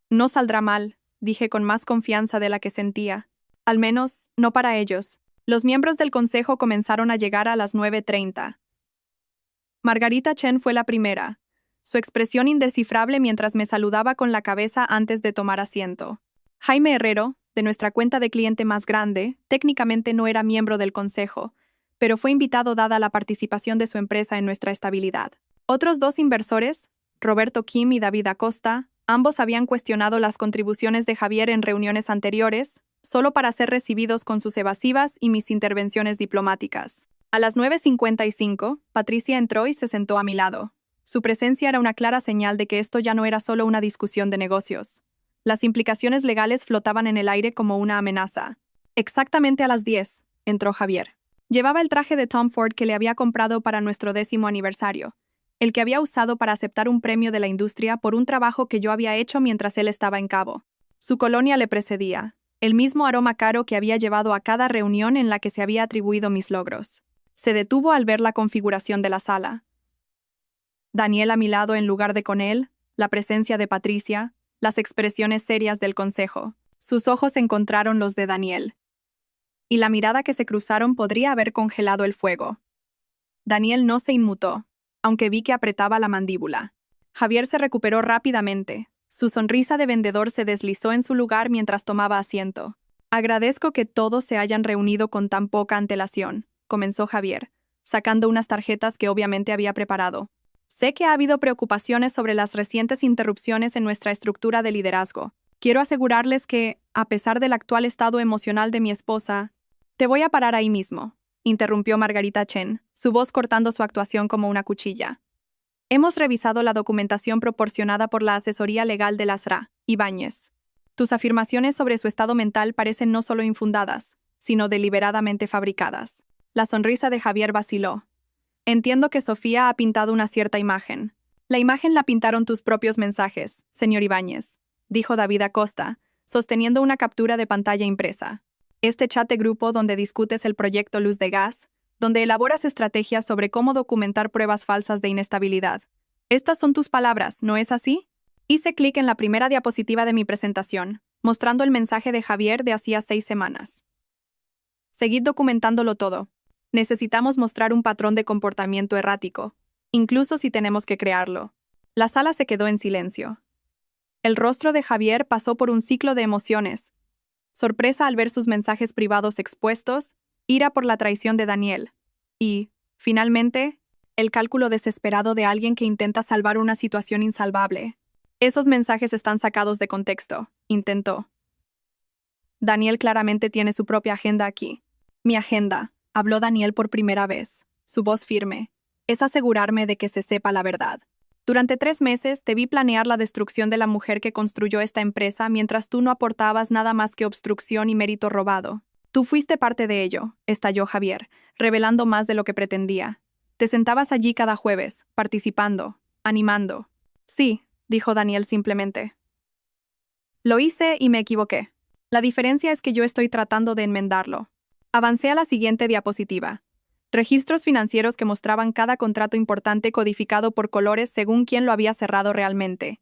No saldrá mal, dije con más confianza de la que sentía. Al menos, no para ellos. Los miembros del consejo comenzaron a llegar a las 9:30. Margarita Chen fue la primera, su expresión indescifrable mientras me saludaba con la cabeza antes de tomar asiento. Jaime Herrero, de nuestra cuenta de cliente más grande, técnicamente no era miembro del consejo, pero fue invitado dada la participación de su empresa en nuestra estabilidad. Otros dos inversores, Roberto Kim y David Acosta, ambos habían cuestionado las contribuciones de Javier en reuniones anteriores, solo para ser recibidos con sus evasivas y mis intervenciones diplomáticas. A las 9:55, Patricia entró y se sentó a mi lado. Su presencia era una clara señal de que esto ya no era solo una discusión de negocios. Las implicaciones legales flotaban en el aire como una amenaza. Exactamente a las 10, entró Javier. Llevaba el traje de Tom Ford que le había comprado para nuestro 10º aniversario, el que había usado para aceptar un premio de la industria por un trabajo que yo había hecho mientras él estaba en Cabo. Su colonia le precedía, el mismo aroma caro que había llevado a cada reunión en la que se había atribuido mis logros. Se detuvo al ver la configuración de la sala. Daniel a mi lado en lugar de con él, la presencia de Patricia, las expresiones serias del consejo. Sus ojos encontraron los de Daniel. Y la mirada que se cruzaron podría haber congelado el fuego. Daniel no se inmutó, aunque vi que apretaba la mandíbula. Javier se recuperó rápidamente. Su sonrisa de vendedor se deslizó en su lugar mientras tomaba asiento. Agradezco que todos se hayan reunido con tan poca antelación, comenzó Javier, sacando unas tarjetas que obviamente había preparado. Sé que ha habido preocupaciones sobre las recientes interrupciones en nuestra estructura de liderazgo. Quiero asegurarles que, a pesar del actual estado emocional de mi esposa, te voy a parar ahí mismo, interrumpió Margarita Chen, su voz cortando su actuación como una cuchilla. Hemos revisado la documentación proporcionada por la asesoría legal de la SRA, Ibáñez. Tus afirmaciones sobre su estado mental parecen no solo infundadas, sino deliberadamente fabricadas. La sonrisa de Javier vaciló. Entiendo que Sofía ha pintado una cierta imagen. La imagen la pintaron tus propios mensajes, señor Ibáñez, dijo David Acosta, sosteniendo una captura de pantalla impresa. Este chat de grupo donde discutes el proyecto Luz de Gas, donde elaboras estrategias sobre cómo documentar pruebas falsas de inestabilidad. Estas son tus palabras, ¿no es así? Hice clic en la primera diapositiva de mi presentación, mostrando el mensaje de Javier de hacía 6 semanas. Seguid documentándolo todo. Necesitamos mostrar un patrón de comportamiento errático, incluso si tenemos que crearlo. La sala se quedó en silencio. El rostro de Javier pasó por un ciclo de emociones. Sorpresa al ver sus mensajes privados expuestos, ira por la traición de Daniel, y, finalmente, el cálculo desesperado de alguien que intenta salvar una situación insalvable. Esos mensajes están sacados de contexto, intentó. Daniel claramente tiene su propia agenda aquí. Mi agenda, habló Daniel por primera vez, su voz firme, es asegurarme de que se sepa la verdad. Durante 3 meses te vi planear la destrucción de la mujer que construyó esta empresa mientras tú no aportabas nada más que obstrucción y mérito robado. Tú fuiste parte de ello, estalló Javier, revelando más de lo que pretendía. Te sentabas allí cada jueves, participando, animando. Sí, dijo Daniel simplemente. Lo hice y me equivoqué. La diferencia es que yo estoy tratando de enmendarlo. Avancé a la siguiente diapositiva. Registros financieros que mostraban cada contrato importante codificado por colores según quién lo había cerrado realmente.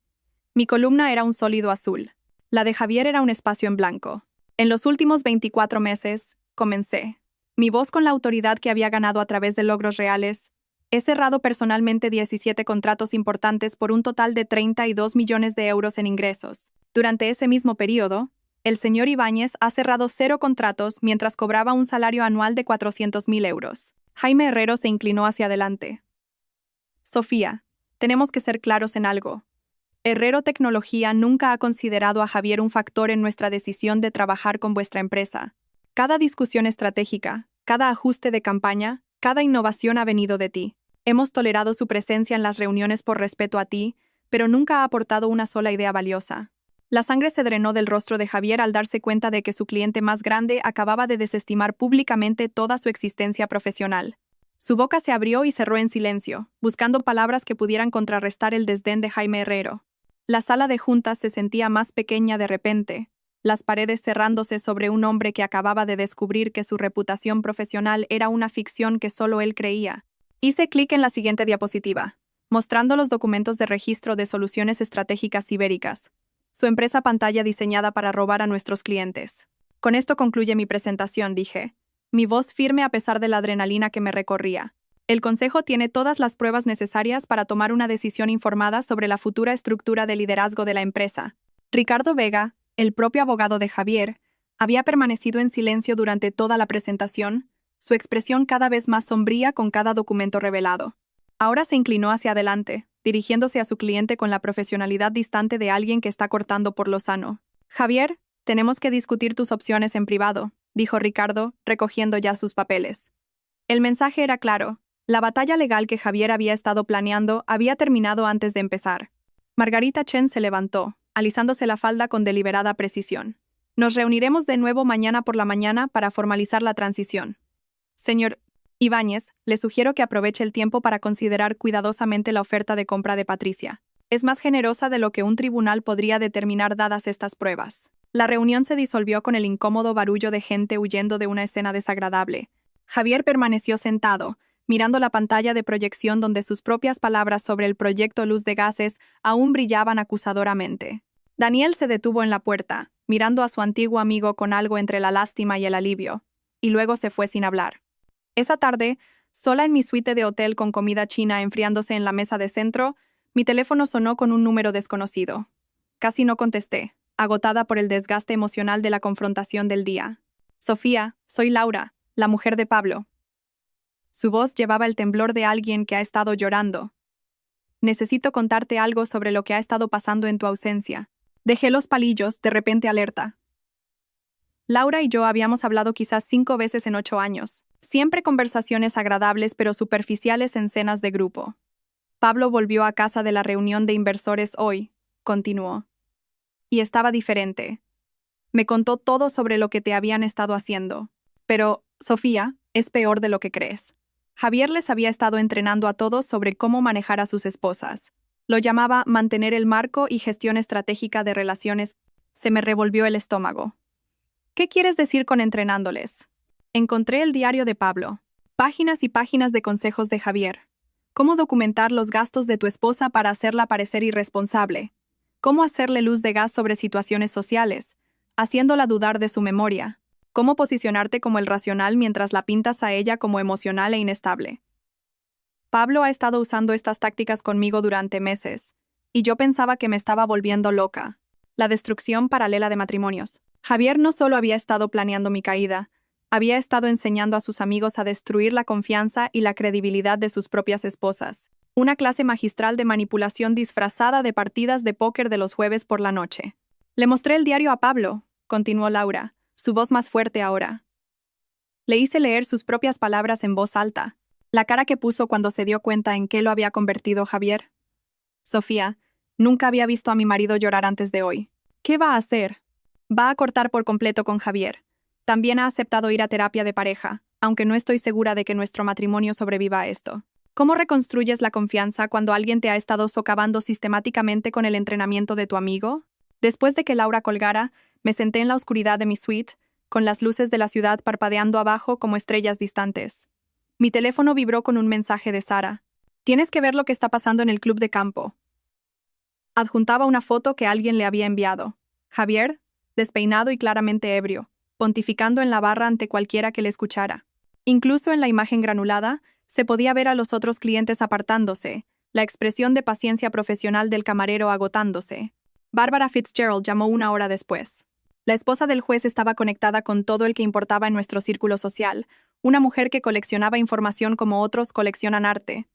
Mi columna era un sólido azul. La de Javier era un espacio en blanco. En los últimos 24 meses, comencé. Mi voz con la autoridad que había ganado a través de logros reales. He cerrado personalmente 17 contratos importantes por un total de 32 millones de euros en ingresos. Durante ese mismo periodo, el señor Ibáñez ha cerrado 0 contratos mientras cobraba un salario anual de 400.000 euros. Jaime Herrero se inclinó hacia adelante. Sofía, tenemos que ser claros en algo. Herrero Tecnología nunca ha considerado a Javier un factor en nuestra decisión de trabajar con vuestra empresa. Cada discusión estratégica, cada ajuste de campaña, cada innovación ha venido de ti. Hemos tolerado su presencia en las reuniones por respeto a ti, pero nunca ha aportado una sola idea valiosa. La sangre se drenó del rostro de Javier al darse cuenta de que su cliente más grande acababa de desestimar públicamente toda su existencia profesional. Su boca se abrió y cerró en silencio, buscando palabras que pudieran contrarrestar el desdén de Jaime Herrero. La sala de juntas se sentía más pequeña de repente, las paredes cerrándose sobre un hombre que acababa de descubrir que su reputación profesional era una ficción que solo él creía. Hice clic en la siguiente diapositiva, mostrando los documentos de registro de soluciones estratégicas ibéricas, su empresa pantalla diseñada para robar a nuestros clientes. Con esto concluye mi presentación, dije, mi voz firme a pesar de la adrenalina que me recorría. El Consejo tiene todas las pruebas necesarias para tomar una decisión informada sobre la futura estructura de liderazgo de la empresa. Ricardo Vega, el propio abogado de Javier, había permanecido en silencio durante toda la presentación, su expresión cada vez más sombría con cada documento revelado. Ahora se inclinó hacia adelante, dirigiéndose a su cliente con la profesionalidad distante de alguien que está cortando por lo sano. Javier, tenemos que discutir tus opciones en privado, dijo Ricardo, recogiendo ya sus papeles. El mensaje era claro. La batalla legal que Javier había estado planeando había terminado antes de empezar. Margarita Chen se levantó, alisándose la falda con deliberada precisión. Nos reuniremos de nuevo mañana por la mañana para formalizar la transición. Señor Ibáñez, le sugiero que aproveche el tiempo para considerar cuidadosamente la oferta de compra de Patricia. Es más generosa de lo que un tribunal podría determinar dadas estas pruebas. La reunión se disolvió con el incómodo barullo de gente huyendo de una escena desagradable. Javier permaneció sentado, mirando la pantalla de proyección donde sus propias palabras sobre el proyecto Luz de Gases aún brillaban acusadoramente. Daniel se detuvo en la puerta, mirando a su antiguo amigo con algo entre la lástima y el alivio, y luego se fue sin hablar. Esa tarde, sola en mi suite de hotel con comida china enfriándose en la mesa de centro, mi teléfono sonó con un número desconocido. Casi no contesté, agotada por el desgaste emocional de la confrontación del día. Sofía, soy Laura, la mujer de Pablo. Su voz llevaba el temblor de alguien que ha estado llorando. Necesito contarte algo sobre lo que ha estado pasando en tu ausencia. Dejé los palillos, de repente alerta. Laura y yo habíamos hablado quizás 5 veces en 8 años. Siempre conversaciones agradables pero superficiales en cenas de grupo. Pablo volvió a casa de la reunión de inversores hoy, continuó. Y estaba diferente. Me contó todo sobre lo que te habían estado haciendo. Pero, Sofía, es peor de lo que crees. Javier les había estado entrenando a todos sobre cómo manejar a sus esposas. Lo llamaba mantener el marco y gestión estratégica de relaciones. Se me revolvió el estómago. ¿Qué quieres decir con entrenándoles? Encontré el diario de Pablo. Páginas y páginas de consejos de Javier. Cómo documentar los gastos de tu esposa para hacerla parecer irresponsable. Cómo hacerle luz de gas sobre situaciones sociales, haciéndola dudar de su memoria. Cómo posicionarte como el racional mientras la pintas a ella como emocional e inestable. Pablo ha estado usando estas tácticas conmigo durante meses, y yo pensaba que me estaba volviendo loca. La destrucción paralela de matrimonios. Javier no solo había estado planeando mi caída, había estado enseñando a sus amigos a destruir la confianza y la credibilidad de sus propias esposas. Una clase magistral de manipulación disfrazada de partidas de póker de los jueves por la noche. Le mostré el diario a Pablo, continuó Laura, su voz más fuerte ahora. Le hice leer sus propias palabras en voz alta, la cara que puso cuando se dio cuenta en qué lo había convertido Javier. Sofía, nunca había visto a mi marido llorar antes de hoy. ¿Qué va a hacer? Va a cortar por completo con Javier. También ha aceptado ir a terapia de pareja, aunque no estoy segura de que nuestro matrimonio sobreviva a esto. ¿Cómo reconstruyes la confianza cuando alguien te ha estado socavando sistemáticamente con el entrenamiento de tu amigo? Después de que Laura colgara, me senté en la oscuridad de mi suite, con las luces de la ciudad parpadeando abajo como estrellas distantes. Mi teléfono vibró con un mensaje de Sara. Tienes que ver lo que está pasando en el club de campo. Adjuntaba una foto que alguien le había enviado. Javier, despeinado y claramente ebrio, pontificando en la barra ante cualquiera que le escuchara. Incluso en la imagen granulada, se podía ver a los otros clientes apartándose, la expresión de paciencia profesional del camarero agotándose. Barbara Fitzgerald llamó 1 hora después. La esposa del juez estaba conectada con todo el que importaba en nuestro círculo social, una mujer que coleccionaba información como otros coleccionan arte.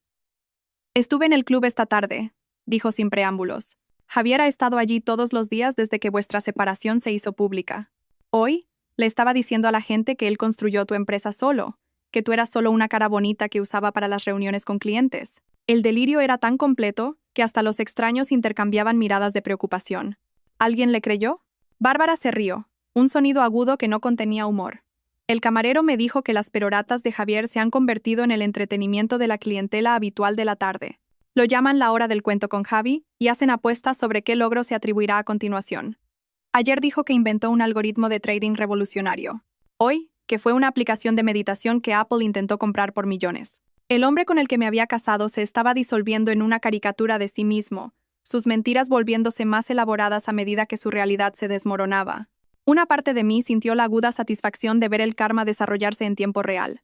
Estuve en el club esta tarde, dijo sin preámbulos. Javier ha estado allí todos los días desde que vuestra separación se hizo pública. Hoy, le estaba diciendo a la gente que él construyó tu empresa solo, que tú eras solo una cara bonita que usaba para las reuniones con clientes. El delirio era tan completo que hasta los extraños intercambiaban miradas de preocupación. ¿Alguien le creyó? Bárbara se rió, un sonido agudo que no contenía humor. El camarero me dijo que las peroratas de Javier se han convertido en el entretenimiento de la clientela habitual de la tarde. Lo llaman la hora del cuento con Javi y hacen apuestas sobre qué logro se atribuirá a continuación. Ayer dijo que inventó un algoritmo de trading revolucionario. Hoy, que fue una aplicación de meditación que Apple intentó comprar por millones. El hombre con el que me había casado se estaba disolviendo en una caricatura de sí mismo, sus mentiras volviéndose más elaboradas a medida que su realidad se desmoronaba. Una parte de mí sintió la aguda satisfacción de ver el karma desarrollarse en tiempo real.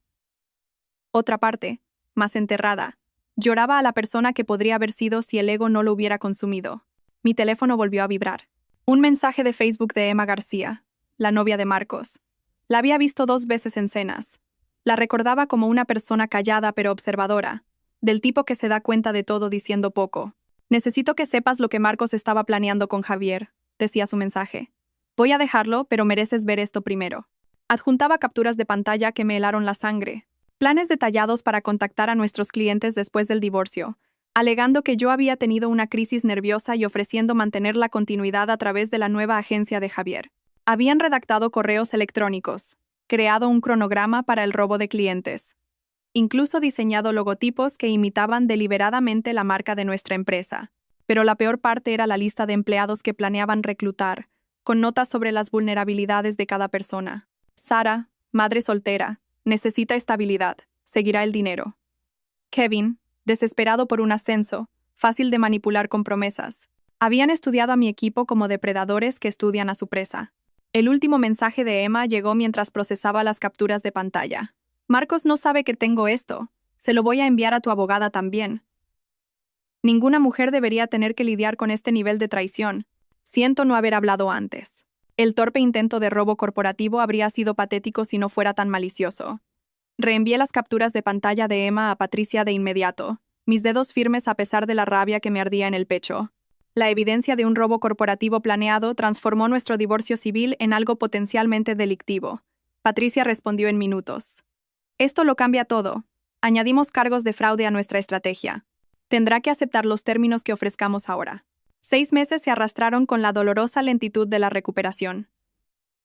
Otra parte, más enterrada, lloraba a la persona que podría haber sido si el ego no lo hubiera consumido. Mi teléfono volvió a vibrar. Un mensaje de Facebook de Emma García, la novia de Marcos. La había visto 2 veces en cenas. La recordaba como una persona callada pero observadora, del tipo que se da cuenta de todo diciendo poco. Necesito que sepas lo que Marcos estaba planeando con Javier, decía su mensaje. Voy a dejarlo, pero mereces ver esto primero. Adjuntaba capturas de pantalla que me helaron la sangre. Planes detallados para contactar a nuestros clientes después del divorcio, alegando que yo había tenido una crisis nerviosa y ofreciendo mantener la continuidad a través de la nueva agencia de Javier. Habían redactado correos electrónicos, creado un cronograma para el robo de clientes, incluso diseñado logotipos que imitaban deliberadamente la marca de nuestra empresa. Pero la peor parte era la lista de empleados que planeaban reclutar, con notas sobre las vulnerabilidades de cada persona. Sara, madre soltera, necesita estabilidad, seguirá el dinero. Kevin, desesperado por un ascenso, fácil de manipular con promesas. Habían estudiado a mi equipo como depredadores que estudian a su presa. El último mensaje de Emma llegó mientras procesaba las capturas de pantalla. Marcos no sabe que tengo esto. Se lo voy a enviar a tu abogada también. Ninguna mujer debería tener que lidiar con este nivel de traición. Siento no haber hablado antes. El torpe intento de robo corporativo habría sido patético si no fuera tan malicioso. Reenvié las capturas de pantalla de Emma a Patricia de inmediato, mis dedos firmes a pesar de la rabia que me ardía en el pecho. La evidencia de un robo corporativo planeado transformó nuestro divorcio civil en algo potencialmente delictivo. Patricia respondió en minutos. Esto lo cambia todo. Añadimos cargos de fraude a nuestra estrategia. Tendrá que aceptar los términos que ofrezcamos ahora. 6 meses se arrastraron con la dolorosa lentitud de la recuperación.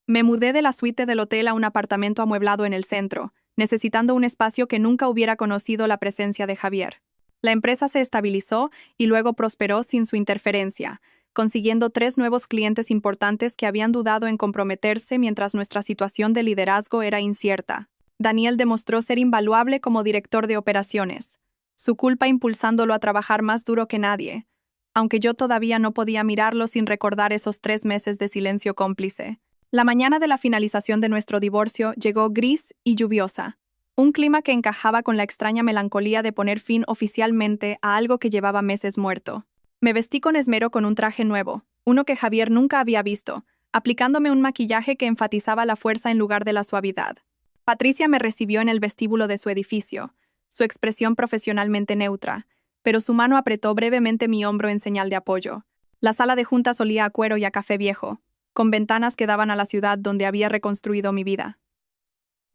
Me mudé de la suite del hotel a un apartamento amueblado en el centro, necesitando un espacio que nunca hubiera conocido la presencia de Javier. La empresa se estabilizó y luego prosperó sin su interferencia, consiguiendo 3 nuevos clientes importantes que habían dudado en comprometerse mientras nuestra situación de liderazgo era incierta. Daniel demostró ser invaluable como director de operaciones, su culpa impulsándolo a trabajar más duro que nadie, aunque yo todavía no podía mirarlo sin recordar esos 3 meses de silencio cómplice. La mañana de la finalización de nuestro divorcio llegó gris y lluviosa, un clima que encajaba con la extraña melancolía de poner fin oficialmente a algo que llevaba meses muerto. Me vestí con esmero con un traje nuevo, uno que Javier nunca había visto, aplicándome un maquillaje que enfatizaba la fuerza en lugar de la suavidad. Patricia me recibió en el vestíbulo de su edificio, su expresión profesionalmente neutra, pero su mano apretó brevemente mi hombro en señal de apoyo. La sala de juntas olía a cuero y a café viejo, con ventanas que daban a la ciudad donde había reconstruido mi vida.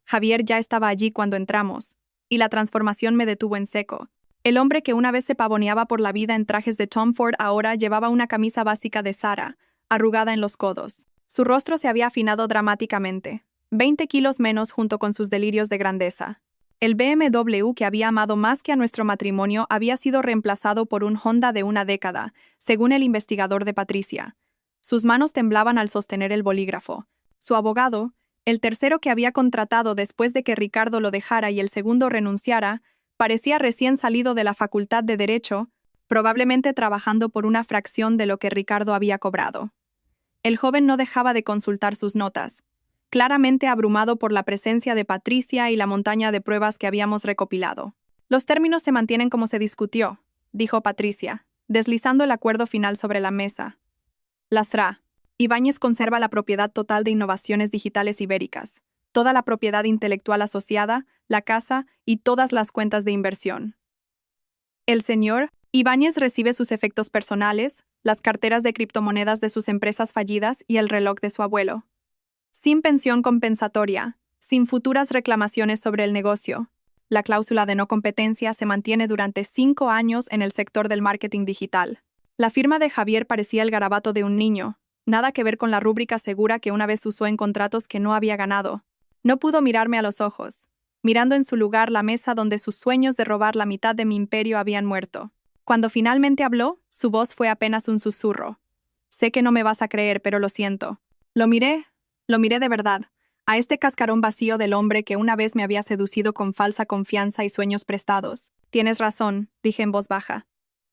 Javier ya estaba allí cuando entramos, y la transformación me detuvo en seco. El hombre que una vez se pavoneaba por la vida en trajes de Tom Ford ahora llevaba una camisa básica de Zara, arrugada en los codos. Su rostro se había afinado dramáticamente, 20 kilos menos junto con sus delirios de grandeza. El BMW que había amado más que a nuestro matrimonio había sido reemplazado por un Honda de una década, según el investigador de Patricia. Sus manos temblaban al sostener el bolígrafo. Su abogado, el tercero que había contratado después de que Ricardo lo dejara y el segundo renunciara, parecía recién salido de la Facultad de Derecho, probablemente trabajando por una fracción de lo que Ricardo había cobrado. El joven no dejaba de consultar sus notas, claramente abrumado por la presencia de Patricia y la montaña de pruebas que habíamos recopilado. Los términos se mantienen como se discutió, dijo Patricia, deslizando el acuerdo final sobre la mesa. Las RA. Ibáñez conserva la propiedad total de Innovaciones Digitales Ibéricas, toda la propiedad intelectual asociada, la casa y todas las cuentas de inversión. El señor Ibáñez recibe sus efectos personales, las carteras de criptomonedas de sus empresas fallidas y el reloj de su abuelo. Sin pensión compensatoria, sin futuras reclamaciones sobre el negocio. La cláusula de no competencia se mantiene durante 5 años en el sector del marketing digital. La firma de Javier parecía el garabato de un niño, Nada que ver con la rúbrica segura que una vez usó en contratos que no había ganado. No pudo mirarme a los ojos, mirando en su lugar la mesa donde sus sueños de robar la mitad de mi imperio habían muerto. Cuando finalmente habló, su voz fue apenas un susurro. Sé que no me vas a creer, pero lo siento. Lo miré de verdad, a este cascarón vacío del hombre que una vez me había seducido con falsa confianza y sueños prestados. Tienes razón, dije en voz baja.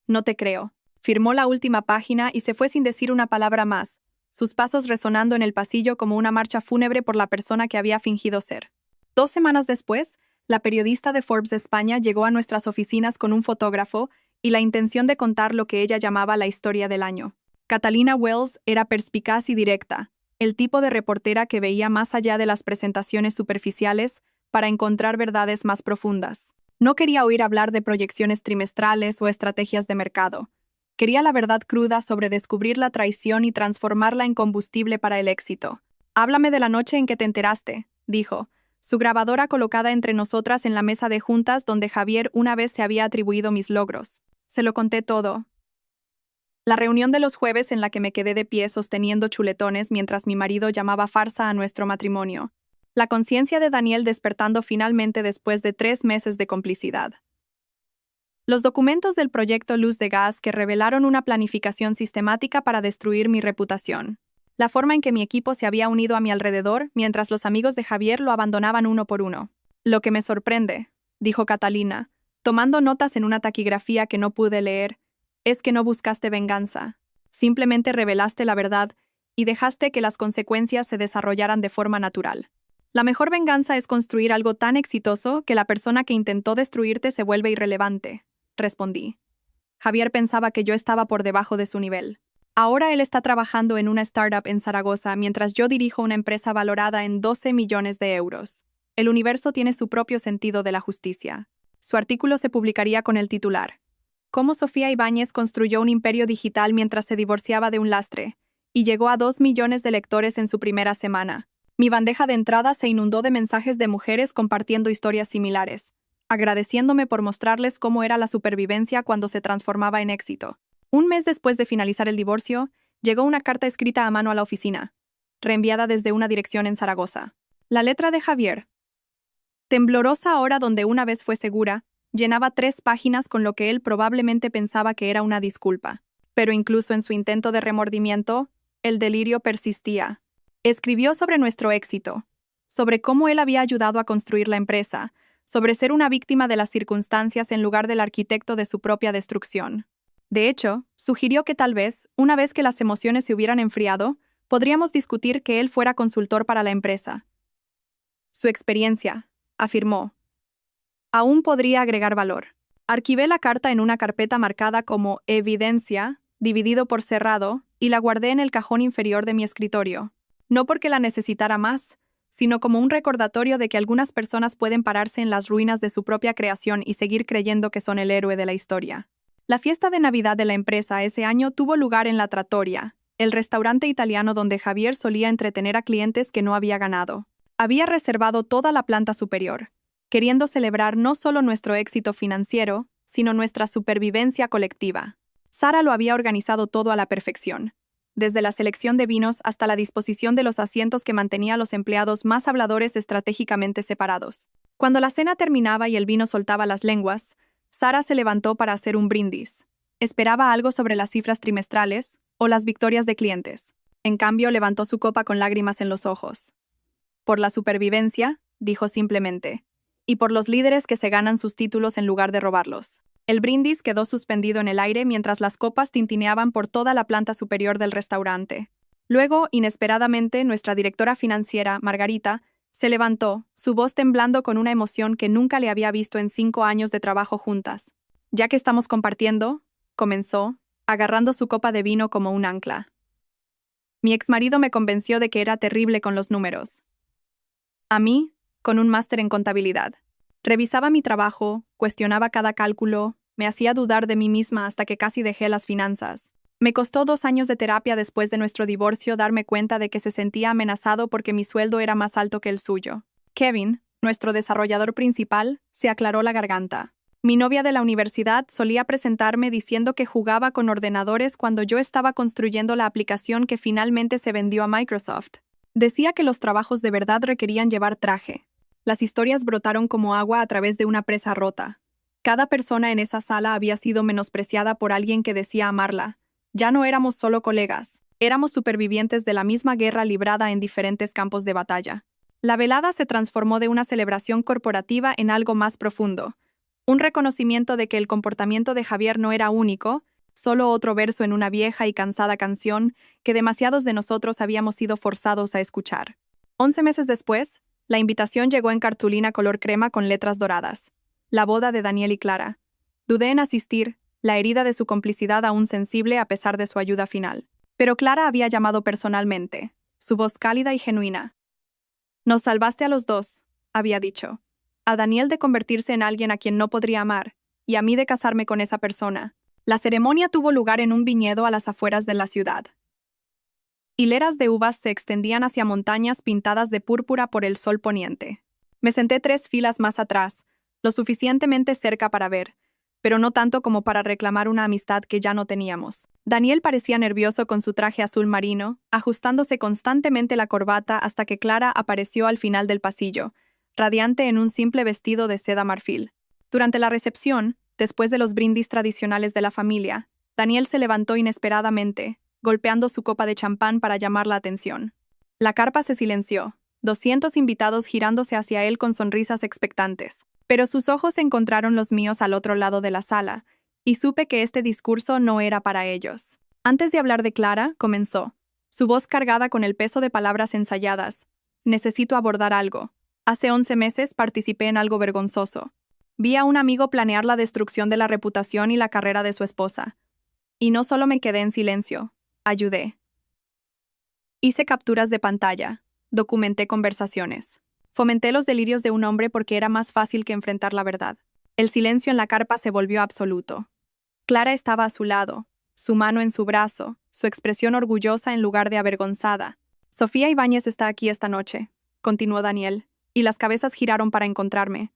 No te creo. Firmó la última página y se fue sin decir una palabra más, sus pasos resonando en el pasillo como una marcha fúnebre por la persona que había fingido ser. 2 semanas después, la periodista de Forbes España llegó a nuestras oficinas con un fotógrafo y la intención de contar lo que ella llamaba la historia del año. Catalina Wells era perspicaz y directa, el tipo de reportera que veía más allá de las presentaciones superficiales para encontrar verdades más profundas. No quería oír hablar de proyecciones trimestrales o estrategias de mercado. Quería la verdad cruda sobre descubrir la traición y transformarla en combustible para el éxito. «Háblame de la noche en que te enteraste», dijo, su grabadora colocada entre nosotras en la mesa de juntas donde Javier una vez se había atribuido mis logros. Se lo conté todo. La reunión de los jueves en la que me quedé de pie sosteniendo chuletones mientras mi marido llamaba farsa a nuestro matrimonio. La conciencia de Daniel despertando finalmente después de 3 meses de complicidad. Los documentos del proyecto Luz de Gas que revelaron una planificación sistemática para destruir mi reputación. La forma en que mi equipo se había unido a mi alrededor mientras los amigos de Javier lo abandonaban uno por uno. Lo que me sorprende, dijo Catalina, tomando notas en una taquigrafía que no pude leer, es que no buscaste venganza. Simplemente revelaste la verdad y dejaste que las consecuencias se desarrollaran de forma natural. La mejor venganza es construir algo tan exitoso que la persona que intentó destruirte se vuelve irrelevante, respondí. Javier pensaba que yo estaba por debajo de su nivel. Ahora él está trabajando en una startup en Zaragoza mientras yo dirijo una empresa valorada en 12 millones de euros. El universo tiene su propio sentido de la justicia. Su artículo se publicaría con el titular: Cómo Sofía Ibáñez construyó un imperio digital mientras se divorciaba de un lastre, y llegó a 2 millones de lectores en su primera semana. Mi bandeja de entrada se inundó de mensajes de mujeres compartiendo historias similares, agradeciéndome por mostrarles cómo era la supervivencia cuando se transformaba en éxito. Un mes después de finalizar el divorcio, llegó una carta escrita a mano a la oficina, reenviada desde una dirección en Zaragoza. La letra de Javier, temblorosa ahora donde una vez fue segura, llenaba 3 páginas con lo que él probablemente pensaba que era una disculpa. Pero incluso en su intento de remordimiento, el delirio persistía. Escribió sobre nuestro éxito, sobre cómo él había ayudado a construir la empresa, sobre ser una víctima de las circunstancias en lugar del arquitecto de su propia destrucción. De hecho, sugirió que tal vez, una vez que las emociones se hubieran enfriado, podríamos discutir que él fuera consultor para la empresa. Su experiencia, afirmó, aún podría agregar valor. Archivé la carta en una carpeta marcada como evidencia, dividido por cerrado, y la guardé en el cajón inferior de mi escritorio. No porque la necesitara más, sino como un recordatorio de que algunas personas pueden pararse en las ruinas de su propia creación y seguir creyendo que son el héroe de la historia. La fiesta de Navidad de la empresa ese año tuvo lugar en La Trattoria, el restaurante italiano donde Javier solía entretener a clientes que no había ganado. Había reservado toda la planta superior, queriendo celebrar no solo nuestro éxito financiero, sino nuestra supervivencia colectiva. Sara lo había organizado todo a la perfección, desde la selección de vinos hasta la disposición de los asientos que mantenía a los empleados más habladores estratégicamente separados. Cuando la cena terminaba y el vino soltaba las lenguas, Sara se levantó para hacer un brindis. Esperaba algo sobre las cifras trimestrales o las victorias de clientes. En cambio, levantó su copa con lágrimas en los ojos. Por la supervivencia, dijo simplemente, y por los líderes que se ganan sus títulos en lugar de robarlos. El brindis quedó suspendido en el aire mientras las copas tintineaban por toda la planta superior del restaurante. Luego, inesperadamente, nuestra directora financiera, Margarita, se levantó, su voz temblando con una emoción que nunca le había visto en 5 años de trabajo juntas. Ya que estamos compartiendo, comenzó, agarrando su copa de vino como un ancla. Mi exmarido me convenció de que era terrible con los números. A mí, con un máster en contabilidad. Revisaba mi trabajo, cuestionaba cada cálculo, me hacía dudar de mí misma hasta que casi dejé las finanzas. Me costó 2 años de terapia después de nuestro divorcio darme cuenta de que se sentía amenazado porque mi sueldo era más alto que el suyo. Kevin, nuestro desarrollador principal, se aclaró la garganta. Mi novia de la universidad solía presentarme diciendo que jugaba con ordenadores cuando yo estaba construyendo la aplicación que finalmente se vendió a Microsoft. Decía que los trabajos de verdad requerían llevar traje. Las historias brotaron como agua a través de una presa rota. Cada persona en esa sala había sido menospreciada por alguien que decía amarla. Ya no éramos solo colegas, éramos supervivientes de la misma guerra librada en diferentes campos de batalla. La velada se transformó de una celebración corporativa en algo más profundo. Un reconocimiento de que el comportamiento de Javier no era único, solo otro verso en una vieja y cansada canción que demasiados de nosotros habíamos sido forzados a escuchar. 11 meses después, la invitación llegó en cartulina color crema con letras doradas. La boda de Daniel y Clara. Dudé en asistir, la herida de su complicidad aún sensible a pesar de su ayuda final. Pero Clara había llamado personalmente, su voz cálida y genuina. «Nos salvaste a los dos», había dicho. A Daniel de convertirse en alguien a quien no podría amar, y a mí de casarme con esa persona. La ceremonia tuvo lugar en un viñedo a las afueras de la ciudad. Hileras de uvas se extendían hacia montañas pintadas de púrpura por el sol poniente. Me senté 3 filas más atrás, lo suficientemente cerca para ver, pero no tanto como para reclamar una amistad que ya no teníamos. Daniel parecía nervioso con su traje azul marino, ajustándose constantemente la corbata hasta que Clara apareció al final del pasillo, radiante en un simple vestido de seda marfil. Durante la recepción, después de los brindis tradicionales de la familia, Daniel se levantó inesperadamente, golpeando su copa de champán para llamar la atención. La carpa se silenció, 200 invitados girándose hacia él con sonrisas expectantes, pero sus ojos encontraron los míos al otro lado de la sala, y supe que este discurso no era para ellos. Antes de hablar de Clara, comenzó, su voz cargada con el peso de palabras ensayadas. Necesito abordar algo. Hace 11 meses participé en algo vergonzoso. Vi a un amigo planear la destrucción de la reputación y la carrera de su esposa. Y no solo me quedé en silencio, ayudé. Hice capturas de pantalla, documenté conversaciones. Fomenté los delirios de un hombre porque era más fácil que enfrentar la verdad. El silencio en la carpa se volvió absoluto. Clara estaba a su lado, su mano en su brazo, su expresión orgullosa en lugar de avergonzada. Sofía Ibáñez está aquí esta noche, continuó Daniel, y las cabezas giraron para encontrarme.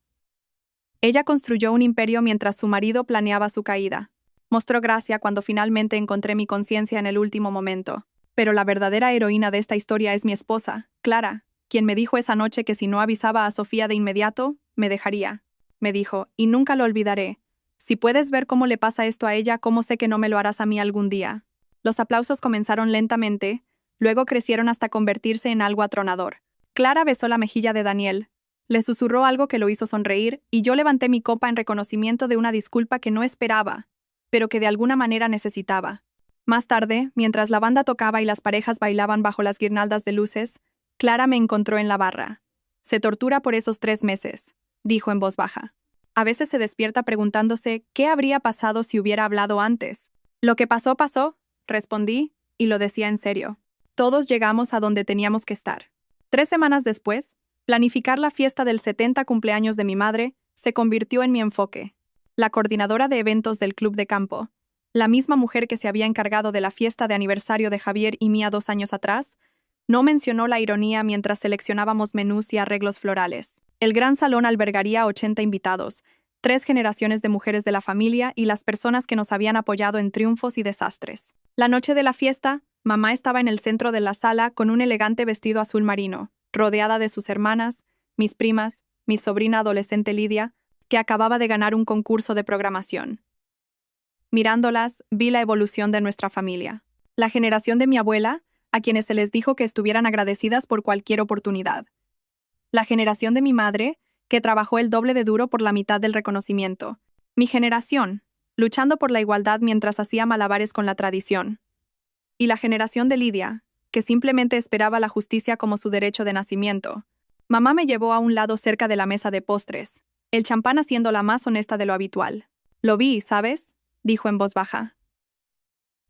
Ella construyó un imperio mientras su marido planeaba su caída. Mostró gracia cuando finalmente encontré mi conciencia en el último momento. Pero la verdadera heroína de esta historia es mi esposa, Clara, quien me dijo esa noche que si no avisaba a Sofía de inmediato, me dejaría. Me dijo, y nunca lo olvidaré. Si puedes ver cómo le pasa esto a ella, ¿cómo sé que no me lo harás a mí algún día? Los aplausos comenzaron lentamente, luego crecieron hasta convertirse en algo atronador. Clara besó la mejilla de Daniel. Le susurró algo que lo hizo sonreír, y yo levanté mi copa en reconocimiento de una disculpa que no esperaba, pero que de alguna manera necesitaba. Más tarde, mientras la banda tocaba y las parejas bailaban bajo las guirnaldas de luces, Clara me encontró en la barra. Se tortura por esos 3 meses, dijo en voz baja. A veces se despierta preguntándose qué habría pasado si hubiera hablado antes. Lo que pasó, pasó, respondí, y lo decía en serio. Todos llegamos a donde teníamos que estar. 3 semanas después, planificar la fiesta del 70 cumpleaños de mi madre se convirtió en mi enfoque. La coordinadora de eventos del club de campo, la misma mujer que se había encargado de la fiesta de aniversario de Javier y mía 2 años atrás, no mencionó la ironía mientras seleccionábamos menús y arreglos florales. El gran salón albergaría 80 invitados, 3 generaciones de mujeres de la familia y las personas que nos habían apoyado en triunfos y desastres. La noche de la fiesta, mamá estaba en el centro de la sala con un elegante vestido azul marino, rodeada de sus hermanas, mis primas, mi sobrina adolescente Lidia, que acababa de ganar un concurso de programación. Mirándolas, vi la evolución de nuestra familia. La generación de mi abuela, a quienes se les dijo que estuvieran agradecidas por cualquier oportunidad. La generación de mi madre, que trabajó el doble de duro por la mitad del reconocimiento. Mi generación, luchando por la igualdad mientras hacía malabares con la tradición. Y la generación de Lidia, que simplemente esperaba la justicia como su derecho de nacimiento. Mamá me llevó a un lado cerca de la mesa de postres, el champán haciendo la más honesta de lo habitual. Lo vi, ¿sabes?, dijo en voz baja.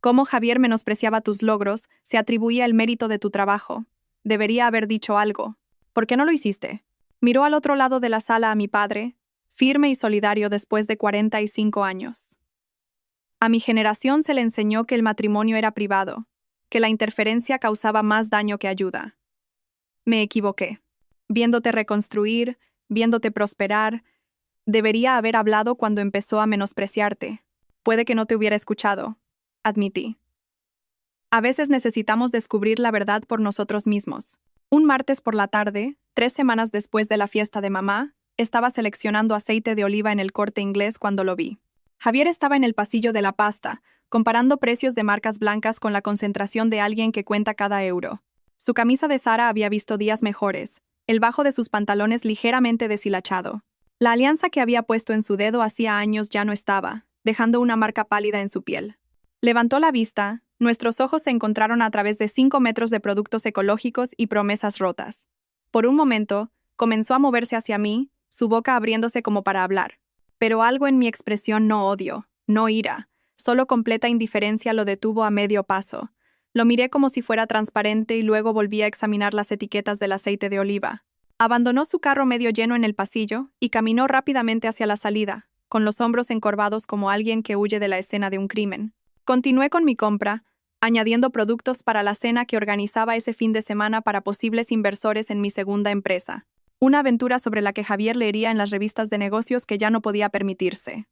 Cómo Javier menospreciaba tus logros, se atribuía el mérito de tu trabajo. Debería haber dicho algo. ¿Por qué no lo hiciste? Miró al otro lado de la sala a mi padre, firme y solidario después de 45 años. A mi generación se le enseñó que el matrimonio era privado, que la interferencia causaba más daño que ayuda. Me equivoqué. Viéndote reconstruir, viéndote prosperar, Debería haber hablado cuando empezó a menospreciarte. Puede que no te hubiera escuchado, admití. A veces necesitamos descubrir la verdad por nosotros mismos. Un martes por la tarde, 3 semanas después de la fiesta de mamá, estaba seleccionando aceite de oliva en el Corte Inglés cuando lo vi. Javier estaba en el pasillo de la pasta, comparando precios de marcas blancas con la concentración de alguien que cuenta cada euro. Su camisa de Zara había visto días mejores, el bajo de sus pantalones ligeramente deshilachado. La alianza que había puesto en su dedo hacía años ya no estaba, dejando una marca pálida en su piel. Levantó la vista, nuestros ojos se encontraron a través de 5 metros de productos ecológicos y promesas rotas. Por un momento, comenzó a moverse hacia mí, su boca abriéndose como para hablar. Pero algo en mi expresión no odio, no ira, solo completa indiferencia lo detuvo a medio paso. Lo miré como si fuera transparente y luego volví a examinar las etiquetas del aceite de oliva. Abandonó su carro medio lleno en el pasillo y caminó rápidamente hacia la salida, con los hombros encorvados como alguien que huye de la escena de un crimen. Continué con mi compra, añadiendo productos para la cena que organizaba ese fin de semana para posibles inversores en mi segunda empresa. Una aventura sobre la que Javier leería en las revistas de negocios que ya no podía permitirse.